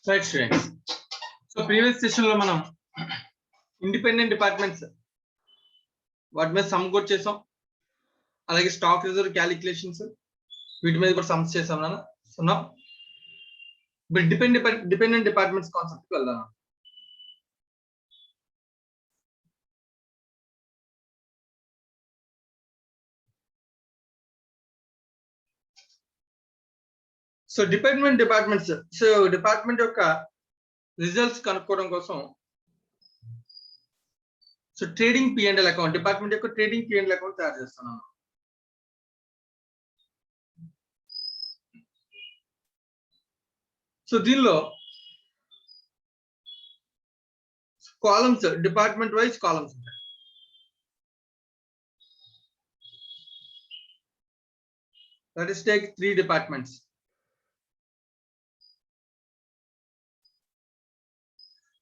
Right, students. So previous session లో మనం independent departments వాటి మీద సమ్ కూడా చేసాం, అలాగే స్టాక్ రిజర్వ్ క్యాలిక్యులేషన్స్ వీటి మీద కూడా సమ్స్ చేసాం నాన్న. So now dependent departments concept కి వెళ్దాం. సో డిపార్ట్మెంట్ యొక్క రిజల్ట్స్ కనుక్కోవడం కోసం so trading P&L account, department యొక్క ట్రేడింగ్ P&L అకౌంట్ తయారు చేస్తున్నాను. సో దీనిలో కాలమ్స్ డిపార్ట్మెంట్ వైజ్ కాలమ్స్ ఉంటాయి. Let us take 3 departments.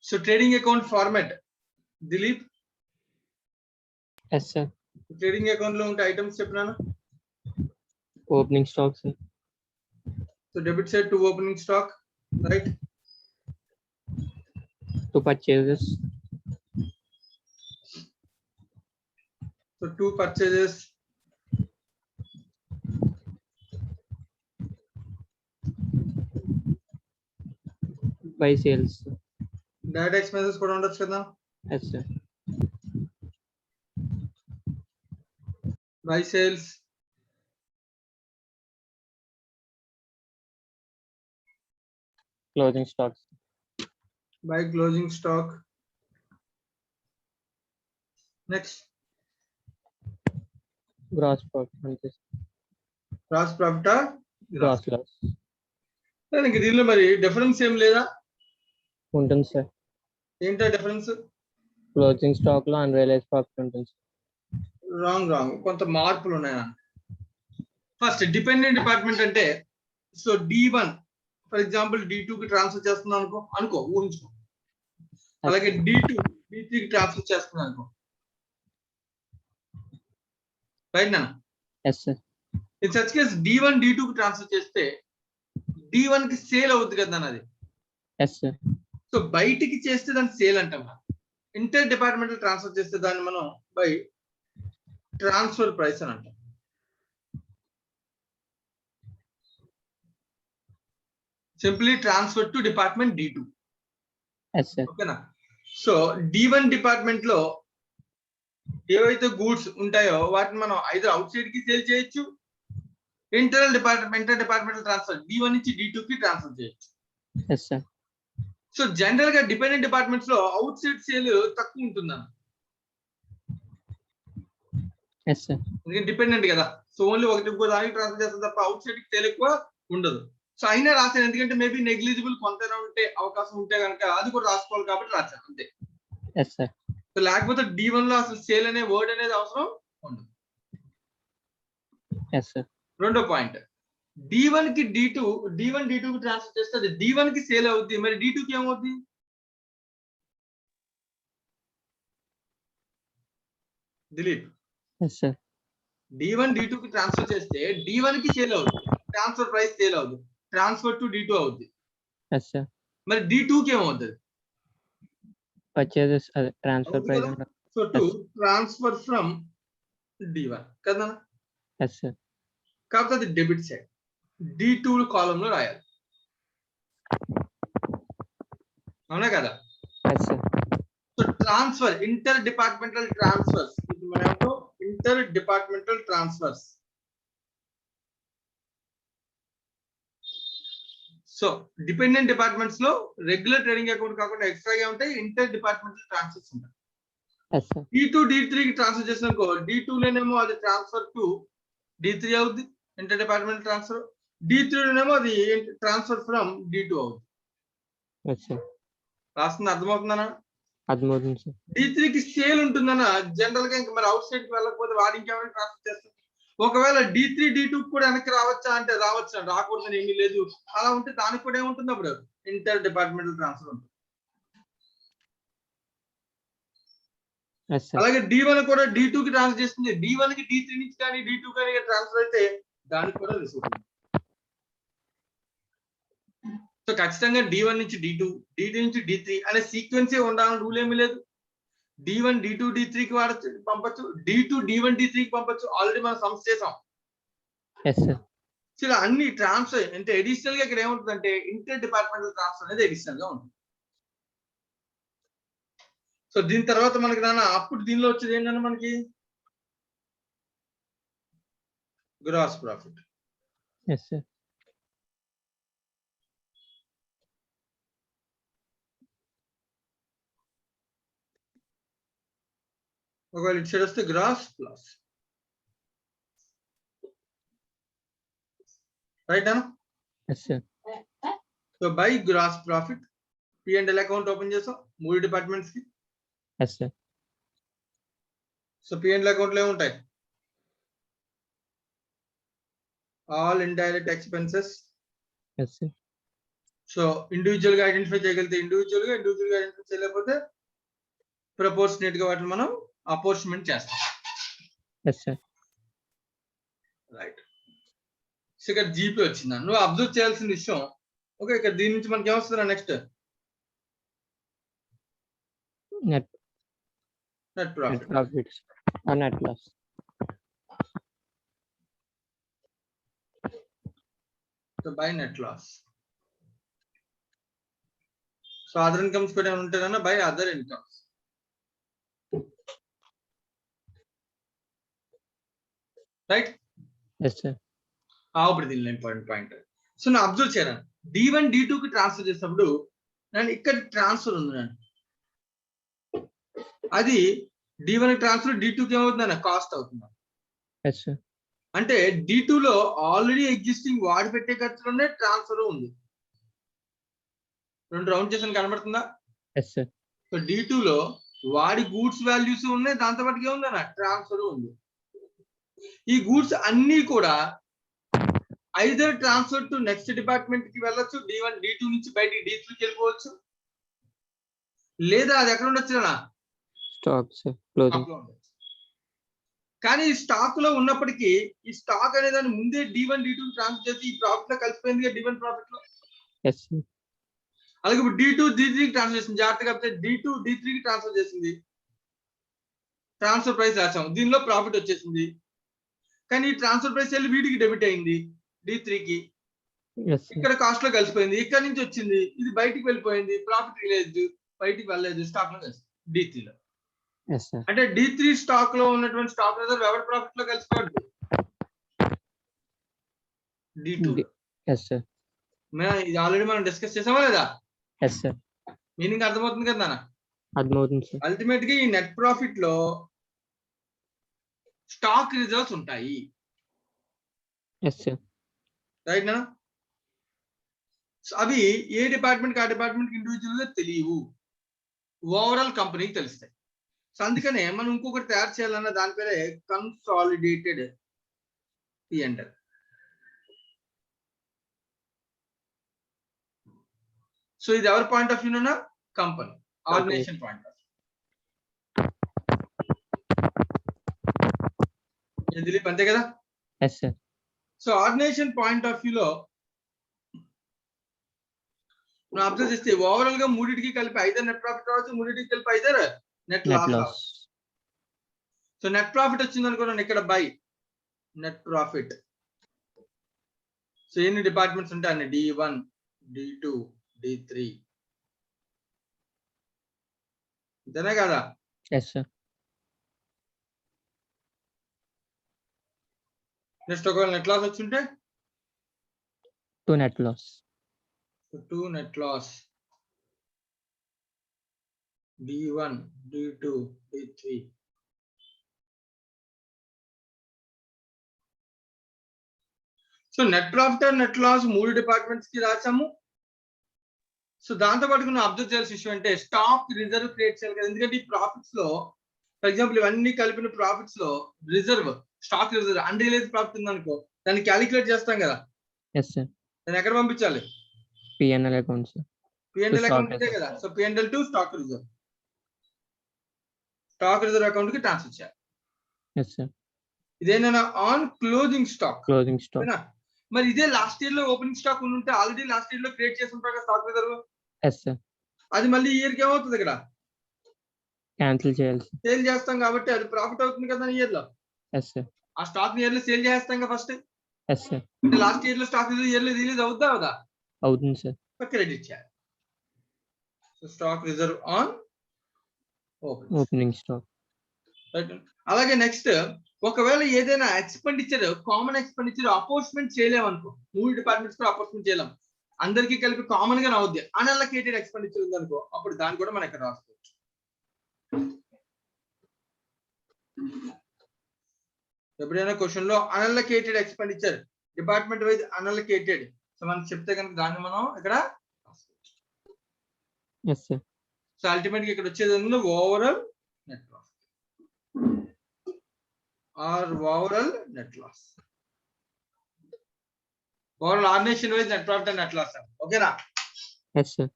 So trading account format, Dilip. Yes, sir. Trading account lo unte items cheppana. Opening stock, sir. So debit side to opening stock, right? To purchases. So 2 purchases. Buy sales. Direct expenses kuda undochu kada. Yes, sir. Buy sales. Closing stocks. Buy closing stock. Next. Gross profit. Gross profit or Gross loss. దానికి దీనిలో మరి difference ఏం లేదా? ఉంటుంది sir. ఏంటా difference? Closing stock లో unrealised profit ఉంటుంది. Wrong కొంత మార్పులు ఉన్నాయా? ఫస్ట్ డిపెండెంట్ డిపార్ట్మెంట్ అంటే so D1 for example D2 కి ట్రాన్స్ఫర్ చేస్తున్నాను అనుకో ఊహించుకో, అలాగే D2 D3 కి ట్రాన్స్ఫర్ చేస్తున్నాను అనుకో, రైట్ నా? Yes sir. In such case D1 D2 కి ట్రాన్స్ఫర్ చేస్తే D1 కి సేల్ అవుతుంది కదా అది. Yes sir. సో బయటికి చేస్తే దాన్ని సేల్ అంటాం. ఇంటర్ డిపార్ట్మెంటల్ ట్రాన్స్ఫర్ చేస్తే దాన్ని మనం బై ట్రాన్స్ఫర్ ప్రైస్ అని అంటాం. Simply transfer to department D2. ఓకేనా? సో D1 డిపార్ట్మెంట్ లో ఏవైతే గూడ్స్ ఉంటాయో వాటిని మనం ఐదర్ అవుట్ సైడ్ కి సేల్ చేయొచ్చు, ఇంటర్ డిపార్ట్మెంటల్ ట్రాన్స్ఫర్ D1 నుంచి D2 కి ట్రాన్స్ఫర్ చేయొచ్చు. సో జనరల్ గా డిపెండెంట్ డిపార్ట్మెంట్స్ లో అవుట్ సైడ్ సేల్ తక్కువ ఉంటుందా? డిపెండెంట్ కదా, సో ఓన్లీ ఒకటి దానికి ట్రాన్స్ఫర్ చేస్తాం తప్ప అవుట్ సైడ్ కి సేల్ ఎక్కువ ఉండదు. సో అయినా రాశాను, ఎందుకంటే మేబీ నెగ్లిజిబుల్ కొంతైనా ఉంటే అవకాశం ఉంటే కనుక అది కూడా రాసుకోవాలి కాబట్టి రాశాను అంతే. సో లేకపోతే D1 లో అసలు సేల్ అనే వర్డ్ అనేది అవసరం ఉండదు. రెండో పాయింట్, D1 కి D2 కి ట్రాన్స్ఫర్ చేస్తే అది D1 కి సేల్ అవుద్ది, మరి D2 కి ఏమవుద్ది? దిలీప్, D1 D2 కి ట్రాన్స్ఫర్ చేస్తే D1 కి సేల్ అవుద్ది, ట్రాన్స్ఫర్ ప్రైస్ సేల్ అవుద్ది, ట్రాన్స్ఫర్ టు D2 అవుద్ది. మరి D2 కి ఏమవుతుంది? Purchases transfer price. So to transfer from D1 కదా. కాకపోతే అది డెబిట్ సైడ్ D2 కాలం లో రాయాలి, అవునా కదా? So transfer inter departmental transfers, inter departmental transfers. So dependent departments లో రెగ్యులర్ ట్రేడింగ్ అకౌంట్ కాకుండా ఎక్స్ట్రాగా ఉంటాయి ఇంటర్ డిపార్ట్మెంటల్ ట్రాన్స్ఫర్స్ ఉంటాయి. D2 D3 కి ట్రాన్స్ఫర్ చేసినాకో D2 లోనేమో అది ట్రాన్స్ఫర్ టు D3 అవుద్ది, ఇంటర్ డిపార్ట్మెంటల్ ట్రాన్స్ఫర్. D3 లోనేమో అది ట్రాన్స్ఫర్ ఫ్రమ్ D2 అవుద్ది. రాస్తుంది అర్థమవుతుందనా? అర్థమవుతుంది. D3 కి సేల్ ఉంటుందనా జనరల్ గా, ఇంకా మరి అవుట్ సైడ్ కి వెళ్ళకపోతే వాడి ఇంకెవరైనా ట్రాన్స్ఫర్ చేస్తారు. ఒకవేళ D3 D2 కూడా వెనక్కి రావచ్చా అంటే రావచ్చు, రాకూడదని ఏమీ లేదు. అలా ఉంటే దానికి కూడా ఏముంటుంది అప్పుడు ఇంటర్ డిపార్ట్మెంటల్ ట్రాన్స్ఫర్ ఉంటుంది. అలాగే D1 కూడా D2 కి ట్రాన్స్ఫర్ చేస్తుంది, D1 కి D3 నుంచి కానీ D2 కానీ ట్రాన్స్ఫర్ అయితే దానికి కూడా రిసీవ్. సో ఖచ్చితంగా D1 నుంచి D2, D2 నుంచి D3 అనే సీక్వెన్సే ఉండాలని రూల్ ఏమీ లేదు. D1 D2 D3 కి వాడచ్చు, పంపచ్చు. D2 D1 D3 కి పంపచ్చు. ఆల్రెడీ మనం సమ్స్ చేసాం. Yes sir. సో ఇలా అన్ని ట్రాన్స్ఫర్ అంటే అడిషనల్ గా ఇక్కడ ఏముంటుందంటే ఇంటర్ డిపార్ట్మెంటల్ ట్రాన్స్ఫర్ అనేది అడిషనల్ గా ఉంటుంది. సో దీని తర్వాత మనకి అప్పుడు దీనిలో వచ్చేది ఏంటంటే మనకి గ్రాస్ ప్రాఫిట్. Yes sir. ఒకవేళ ఇటు సైడ్ వస్తే గ్రాస్ ప్లస్, రైట్ అన్న? Yes sir. So by gross profit P&L account open చేసాం 3 డిపార్ట్మెంట్స్ కి. Yes sir. So P&L account లో ఏముంటాయి? All indirect expenses. Yes sir. So individual గా ఐడెంటిఫై చేయగలిగితే ఇండివిజువల్ గా ఐడెంటిఫై చేయలేకపోతే ప్రపోర్షనేట్ గా వాటిని మనం అపోర్షన్మెంట్ చేస్తాం. Yes sir. రైట్. సో ఇక్కడ జీపీ వచ్చిందా? నువ్వు అబ్జర్వ్ చేయాల్సిన విషయం, ఓకే, ఇక్కడ దీని నుంచి మనకి ఏమొస్తుందా next? Net profit. Profits or net loss. So by net loss. So other incomes కూడా ఏమైనా ఉంటాయన్నా by other incomes. Right. Yes sir. ఇప్పుడు దీనిలో ఇంపార్టెంట్ పాయింట్. సో నేను అబ్జర్వ్ చేయను, D1 D2 కి ట్రాన్స్ఫర్ చేసినప్పుడు నేను ఇక్కడ ట్రాన్స్ఫర్ ఉంది, అది D1 కి ట్రాన్స్ఫర్ D2 కి ఏమవుతుందన్న కాస్ట్ అవుతుంది. Yes sir. అంటే D2 లో ఆల్రెడీ ఎగ్జిస్టింగ్ వాడి పెట్టే ఖర్చులోనే ట్రాన్స్ఫర్ ఉంది. 2 రౌండ్ చేసాను, కనబడుతుందా? Yes sir. సో D2 లో వాడి గూడ్స్ వాల్యూస్ ఉన్నాయి, దాంతో పాటుగా ఏముందన్న ట్రాన్స్ఫర్ ఉంది. ఈ గూడ్స్ అన్ని కూడా either transfer to next department కి వెళ్ళొచ్చు, D1 D2 నుంచి బయటికి D3 కి వెళ్ళిపోవచ్చు, లేదా అది ఎక్కడ ఉండొచ్చు స్టాక్ సార్, క్లోజింగ్. కానీ ఈ స్టాక్ లో ఉన్నప్పటికీ ఈ స్టాక్ అనే దాన్ని ముందే D1 D2 ట్రాన్స్ఫర్ చేసి ఈ ప్రాఫిట్ లో కలిసిపోయింది D1 ప్రాఫిట్ లో. Yes sir. అలాగే ఇప్పుడు D2 D3 కి ట్రాన్స్ఫర్ చేసింది, జాగ్రత్తగా D2 D3 కి ట్రాన్స్ఫర్ చేసింది, ట్రాన్స్ఫర్ ప్రైస్ రాసాం, దీనిలో ప్రాఫిట్ వచ్చేసింది. కానీ ఈ ట్రాన్స్ఫర్ ప్రైస్ వెళ్ళి వీటికి డెబిట్ అయింది D3 కి, ఇక్కడ కాస్ట్ లో కలిసిపోయింది, ఇక్కడ నుంచి వచ్చింది, ఇది బయటికి వెళ్ళిపోయింది, ప్రాఫిట్ రిలీజ్ బయటికి వెళ్ళలేదు, స్టాక్ లో కలిసి D3 లో. అంటే D3 స్టాక్ లో ఉన్నటువంటి స్టాక్ రిజర్వ్ ఎవరి ప్రాఫిట్ లో కలిసిపోయాడు? D2. ఇది ఆల్రెడీ మనం డిస్కస్ చేసామా లేదా? మీనింగ్ అర్థమవుతుంది కదా? అర్థమవుతుంది సార్. అల్టిమేట్ గా ఈ నెట్ ప్రాఫిట్ లో స్టాక్ రిజర్వ్స్ ఉంటాయి, రైట్ నా? అవి ఏ డిపార్ట్మెంట్ ఆ డిపార్ట్మెంట్ ఇండివిజువల్ గా తెలియవు, ఓవరాల్ కంపెనీకి తెలుస్తాయి. సో అందుకనే మనం ఇంకొకటి తయారు చేయాలన్న దాని పేరే కన్సాలిడేటెడ్ P&L. సో ఇది ఎవరి పాయింట్ ఆఫ్ వ్యూనా? Company, organisation point of view. Dilip అంతే కదా? సో ఆర్గనైజేషన్ పాయింట్ ఆఫ్ వ్యూలో మనం అబ్జర్వ్ చేస్తే ఓవరాల్ గా మూడింటికి కలిపి ఐదర్ నెట్ ప్రాఫిట్ రావచ్చు, మూడింటికి కలిపి either net loss. So net profit వచ్చింది అనుకోండి, ఇక్కడ బై నెట్ ప్రాఫిట్. సో ఎన్ని డిపార్ట్మెంట్స్ ఉంటాయి అన్ని, D1 D2 D3, అంతేనా కదా? నెక్స్ట్ ఒకవేళ నెట్ లాస్ వచ్చుంటే 2 net loss. 2 net loss, D1 D2 D3. So net profit and net loss 3 departments కి రాసాము. సో దాంతో పాటు మనం అబ్జర్వ్ చేయాల్సిన విషయం అంటే స్టాక్ రిజర్వ్ క్రియేట్ చేయాలి కదా, ఎందుకంటే ఈ ప్రాఫిట్స్ లో ఫర్ ఎగ్జాంపుల్ ఇవన్నీ కలిపిన ప్రాఫిట్స్ లో reserve, stock reserve, unrealised profit ఉందనుకో, దాన్ని క్యాలిక్యులేట్ చేస్తాం కదా, దాన్ని ఎక్కడ పంపించాలి? P&L account sir. P&L account ఉంటే కదా. So P&L to stock reserve, stock reserve account కి ట్రాన్స్ఫర్ చేయాలి. ఇదేనా ఆన్ క్లోజింగ్ స్టాక్. మరి ఇదే లాస్ట్ ఇయర్ లో ఓపెనింగ్ స్టాక్ ఉంటే ఆల్రెడీ లాస్ట్ ఇయర్ లో క్రియేట్ చేసి ఉంటారు స్టాక్ రిజర్వ్. Yes sir. అది మళ్ళీ ఈ ఇయర్ కి ఏమవుతుంది ఇక్కడ క్యాన్సిల్ చేయాలి సార్. సేల్ చేస్తాం కాబట్టి అది ప్రాఫిట్ అవుతుంది కదా ఇయర్ లో. Yes sir. ఆ స్టాక్ ఇయర్ లో సేల్ చేస్తాం కదా ఫస్ట్. Yes sir. అంటే లాస్ట్ ఇయర్ లో స్టాక్ ఇయర్ లో రిలీజ్ అవుద్దా అవుదా? అవుతుంది సార్. క్రెడిట్ చేయాలి. So stock reserve on opening stock. అలాగే నెక్స్ట్ ఒకవేళ ఏదైనా ఎక్స్పెండిచర్ కామన్ ఎక్స్పెండిచర్ అపోర్స్మెంట్ చేయలేమనుకో, 3 డిపార్ట్మెంట్స్ కూడా అపోర్స్మెంట్ చేయలేం, అందరికీ కలిపి కామన్ గా అవుద్ది, అన్అలొకేటెడ్ ఎక్స్పెండిచర్ ఉందనుకో అప్పుడు దాన్ని కూడా మనం ఇక్కడ రాసుకోవచ్చు. ఎప్పుడైనా క్వశ్చన్ లో అన్అలొకేటెడ్ ఎక్స్పెండిచర్ డిపార్ట్మెంట్ వైజ్ అన్అలొకేటెడ్ సో మనం చెప్తే కనుక దాన్ని మనం ఇక్కడ రాసుకోవచ్చు. Yes sir. సో అల్టిమేట్ గా ఇక్కడ వచ్చేది overall net profit or overall net loss, overall organisation wise net profit and net loss. ఓకేనా? Yes sir.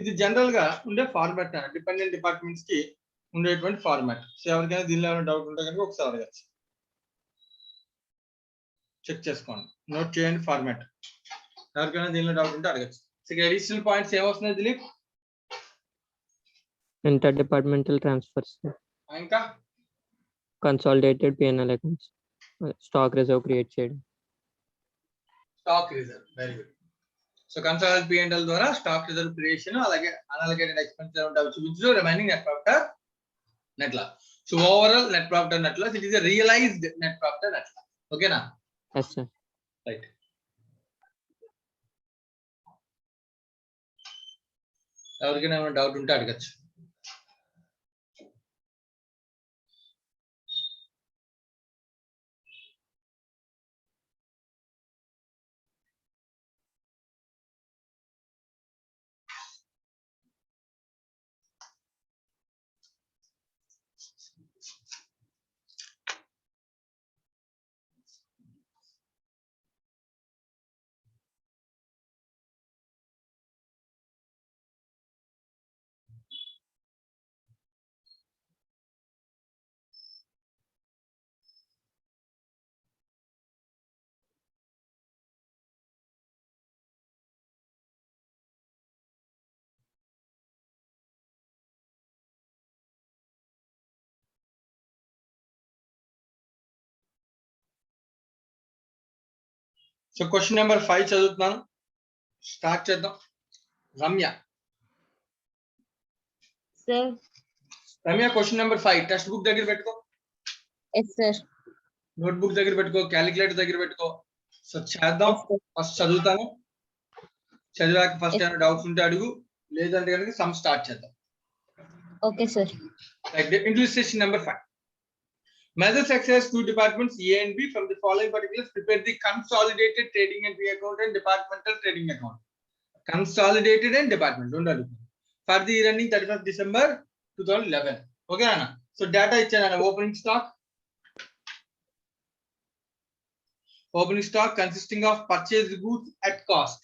ఇది జనరల్ గా ఉండే ఫార్మాట్, డిపెండెంట్ డిపార్ట్మెంట్స్ కి ఉండేటువంటి ఫార్మాట్. సో ఎవరికైనా దీనిలో ఏమైనా డౌట్ ఉంటే కనుక ఒకసారి అడగచ్చు, చెక్ చేసుకోండి, నోట్ చేయండి ఫార్మాట్. ఎవరికైనా దీనిలో డౌట్ ఉంటే అడగచ్చు. అడిషనల్ పాయింట్స్ ఏమొస్తున్నాయి దిలీప్? ఇంటర్ డిపార్ట్మెంటల్ ట్రాన్స్ఫర్స్, ఇంకా consolidated PNL accounts, stock reserve create చేయడం. Stock reserve, very good. So consolidated PNL ద్వారా స్టాక్ రిజర్వ్ క్రియేషన్, అలాగే అన్అలొకేటెడ్ ఎక్స్పెన్సెస్ ఉంటాయి చూపించు, remaining net profit net loss. So overall net profit net loss, it is realised net profit net loss. ఓకేనా? Yes sir. Right. ఎవరికైనా ఏమైనా doubt ఉంటే అడగచ్చు. So question number 5 చదువుతున్నాను, స్టార్ట్ చేద్దాం. Ramya. Sir. Ramya question number 5 text book దగ్గర పెట్టుకో. Yes sir. Note book దగ్గర పెట్టుకో, క్యాలిక్యులేటర్ దగ్గర పెట్టుకో. సో చేద్దాం. ఫస్ట్ చదువుతాను, చదివాక ఫస్ట్ ఏమైనా డౌట్స్ ఉంటే అడుగు, లేదంటే కనుక సమ్ స్టార్ట్ చేద్దాం. Okay sir. Illustration number 5. Measures exercise 2 departments A and B from the following particulars. Prepare the consolidated trading entry account and departmental trading account. Consolidated and department. For the year ending 31st December 2011. Okay, Anna. So data is opening stock. Opening stock consisting of purchased goods at cost.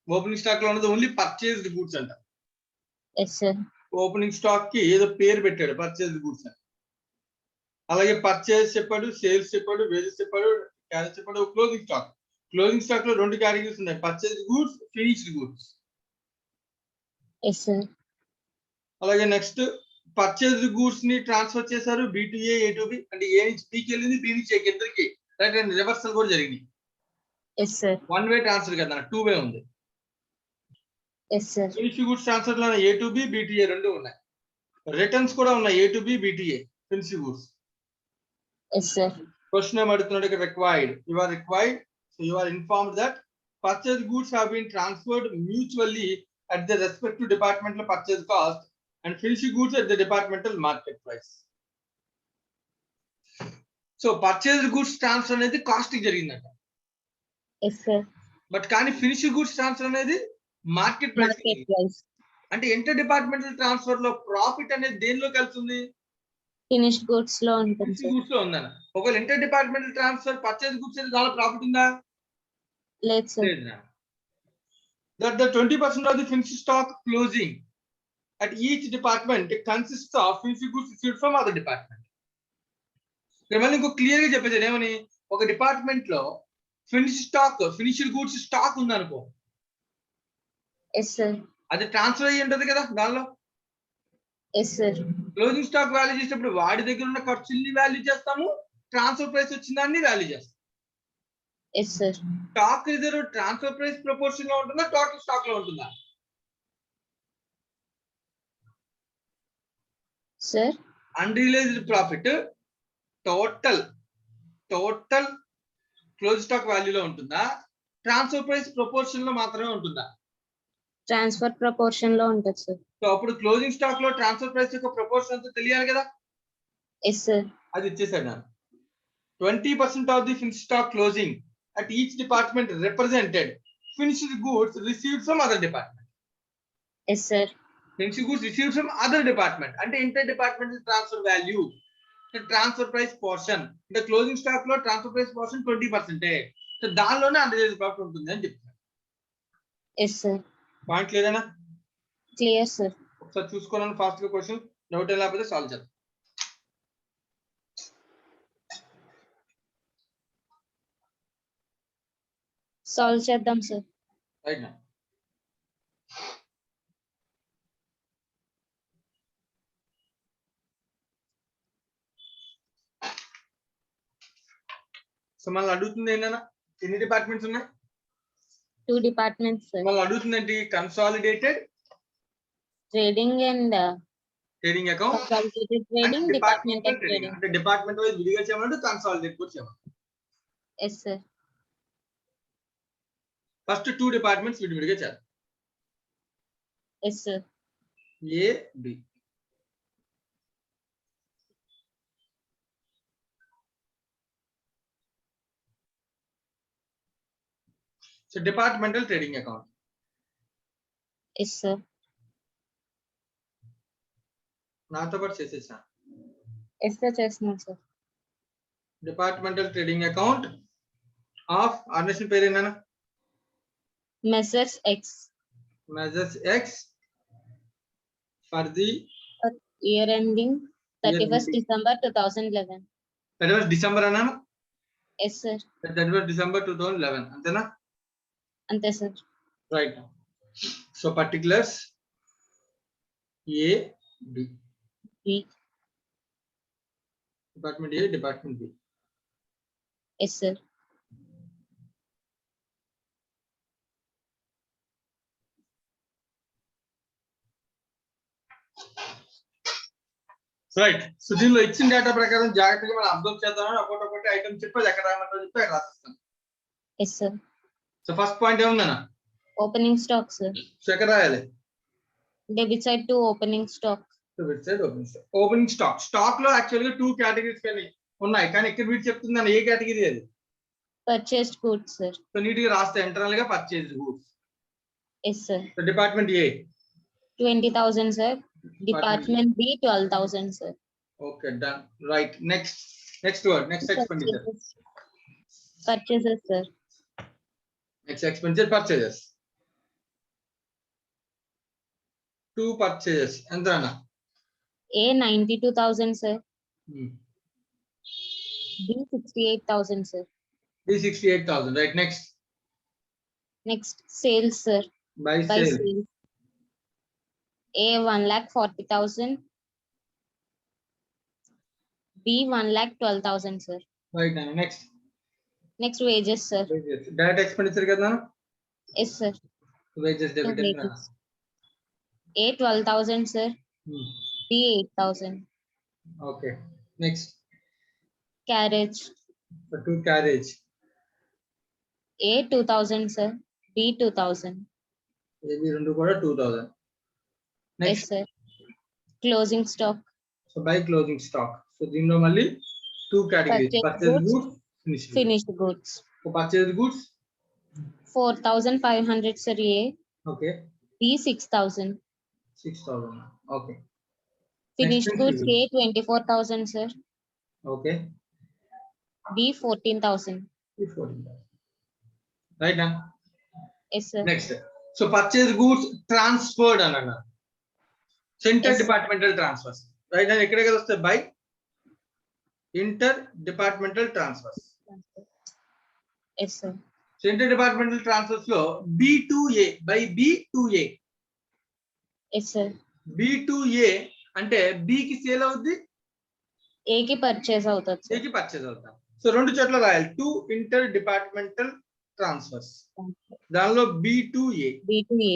Opening stock lo ఉన్నది only purchased goods anta. Yes sir. Opening stock ki ఏదో పేరు పెట్టాడు purchased goods అని. అలాగే purchase చెప్పాడు, sales చెప్పాడు, wages చెప్పాడు, cash చెప్పాడు, క్లోజింగ్ స్టాక్. క్లోజింగ్ స్టాక్ లో 2 కేటగిరీస్ ఉన్నాయి, purchase goods, finished goods. yes sir. అలాగే నెక్స్ట్ పర్చేస్డ్ గూడ్స్ ని ట్రాన్స్ఫర్ చేశారు B to A, A to B, అంటే A నుంచి B కి వెళ్ళింది, B నుంచి A కి, ఇద్దరికి రైట్ అండ్ రివర్సల్ కూడా జరిగింది. yes sir. 1 వే ట్రాన్స్ఫర్ కదా, 2 వే ఉంది. yes sir. Finished goods transfer లో A to B, B to A రెండు ఉన్నాయి. రిటర్న్స్ కూడా ఉన్నాయి, A to B, B to A, finished goods. yes sir. Question number required. You are required, so you are informed that purchased goods have been transferred mutually at the respective departmental purchase cost and finished goods at the departmental market price. So purchased goods transfer అనేది cost జరిగిందంట. yes sir. But కానీ finished goods transfer అనేది market price. అంటే inter departmental transfer లో profit అనేది దేనిలో కలుస్తుంది? Finished goods లో ఉంటుంది సార్. గూడ్స్ లో ఉందన్న. ఒకవేళ inter departmental transfer purchase goods అనేది దానిలో ప్రాఫిట్ ఉందా? లేదు sir. That the 20% of the finished stock closing at each department consists of finished goods received from other department. మళ్ళీ ఇంకో క్లియర్ గా చెప్పేది ఏమని, ఒక డిపార్ట్మెంట్ లో ఫినిష్డ్ గూడ్స్ స్టాక్ ఉందనుకో, ఎస్ సార్. అది ట్రాన్స్ఫర్ అయ్యి ఉంటది కదా దానిలో. Yes sir. Closing stock value చేసేటప్పుడు వాడి దగ్గర ఉన్న ఖర్చుల్ని వాల్యూ చేస్తాము, ట్రాన్స్ఫర్ ప్రైస్ వచ్చిన దాన్ని వాల్యూ చేస్తాం. Yes sir. Stock reserve transfer price proportion లో ఉంటుందా, టోటల్ స్టాక్ లో ఉంటుందా? Sir unrealised profit total close stock వాల్యూలో ఉంటుందా, ట్రాన్స్ఫర్ ప్రైస్ ప్రపోర్షన్ లో మాత్రమే ఉంటుందా? ట్రాన్స్ఫర్ ప్రపోర్షన్ లో ఉంటుంది సార్. సో అప్పుడు క్లోజింగ్ స్టాక్ లో ట్రాన్స్ఫర్ ప్రైస్ యొక్క ప్రపోర్షన్ అంతా తెలియాలి కదా. Yes sir. అది ఇచ్చేసాడు నాకు. 20% of the finished stock closing at each department represented finished goods received from other department. Yes sir. Finished goods received from other department అంటే inter departmental transfer value, transfer price portion. అంటే closing stock లో transfer price portion 20%. So దానిలోనే unrealised profit ఉంటుంది అని చెప్తున్నారు. Yes sir. Point లేదనా? Clear sir. ఒకసారి చూసుకోవాలని ఫాస్ట్ గా క్వశ్చన్, డౌట్ లేకపోతే సాల్వ్ చేద్దాం. సాల్వ్ చేద్దాం సార్. రైట్ నా. సో మళ్ళీ అడుగుతుంది ఏంటన్నా, ఎన్ని డిపార్ట్మెంట్స్ ఉన్నాయి? 2 డిపార్ట్మెంట్స్ సార్. మళ్ళీ అడుగుతుంది ఏంటి? Consolidated trading and trading account, consolidated trading, departmental trading. అంటే డిపార్ట్మెంట్ వైజ్ విడిగా చేయమంటే కన్సాలిడేట్ కూడా చేయమంటే. Yes sir. ఫస్ట్ 2 డిపార్ట్మెంట్స్ విడివిడిగా చేద్దాం. Yes sir. A B. So departmental trading account. Yes sir. నాతో పాటు చేసేసా. ఎస్ సార్ చేస్తున్నాను sir. Departmental trading account of organisation పేరు ఏంటన్నా? Messrs X. Messrs X for the year ending 31st December 2011. 31st December అన్నాను. Yes sir. 31st December 2011 అంతేనా? అంతే sir. Right. So particulars A B. B. Department A, department B. Yes sir. Right. So దీనిలో ఇచ్చిన data ప్రకారం జాగ్రత్తగా మనం observe చేద్దామని ఒకటి ఐటమ్ చెప్పి ఎక్కడ రాయమంటారో చెప్పి అక్కడ రాసిస్తాను. Yes sir. So first point ఏముందన్నా? Opening stock sir. సో ఎక్కడ రాయాలి? Debit side to opening stock. Opening stock. Stock లో యాక్చువల్ గా 2 కేటగిరీస్ కానీ ఉన్నాయి, కానీ ఇక్కడ వీటి చెప్తుందని ఏ కేటగిరీ అది? Purchased goods sir. So neat గా రాస్తే ఇంటర్నల్ గా purchased goods. Yes sir. So department A 20,000 sir. Department B 12,000 sir. Okay done. Right. Next word, next expenditure. Purchases sir. Next expenditure purchases. 2 purchases ఎంత అన్న? A 92,000 sir. B 68,000 sir. B 68,000. Right. Next sales sir. By sale. A 1,40,000. B 1,12,000 sir. Right. Next wages sir. Wages. Direct expenditure కదా? Yes sir. Wages debit. A 12,000 sir. B 8,000. Okay. Next. Carriage. For 2 carriage. A 2,000 sir. B 2,000. A B రెండు కూడా 2,000. Next. Yes sir. Closing stock. So buy closing stock. So దీనిలో మళ్ళీ 2 categories. Purchased goods, finished goods. So purchased goods 4,500 sir A. Okay. B 6,000. 6,000. Okay. Finished goods A 24,000 sir. Okay. B 14,000. B 14,000. Right now. Yes sir. Next. So purchased goods transferred another. So inter-departmental transfers. Right now, ekkada kada vaste by inter-departmental transfers. Yes, sir. So inter departmental transfers లో B2A by B2A. Yes, sir. B2A అంటే B కి sale అవుద్ది, A కి purchase అవుతుంది A sir. కి purchase అవుతాం. So రెండు చోట్ల రాయాలి, 2 ఇంటర్ డిపార్ట్మెంటల్ ట్రాన్స్ఫర్స్. దానిలో B2A. B2A.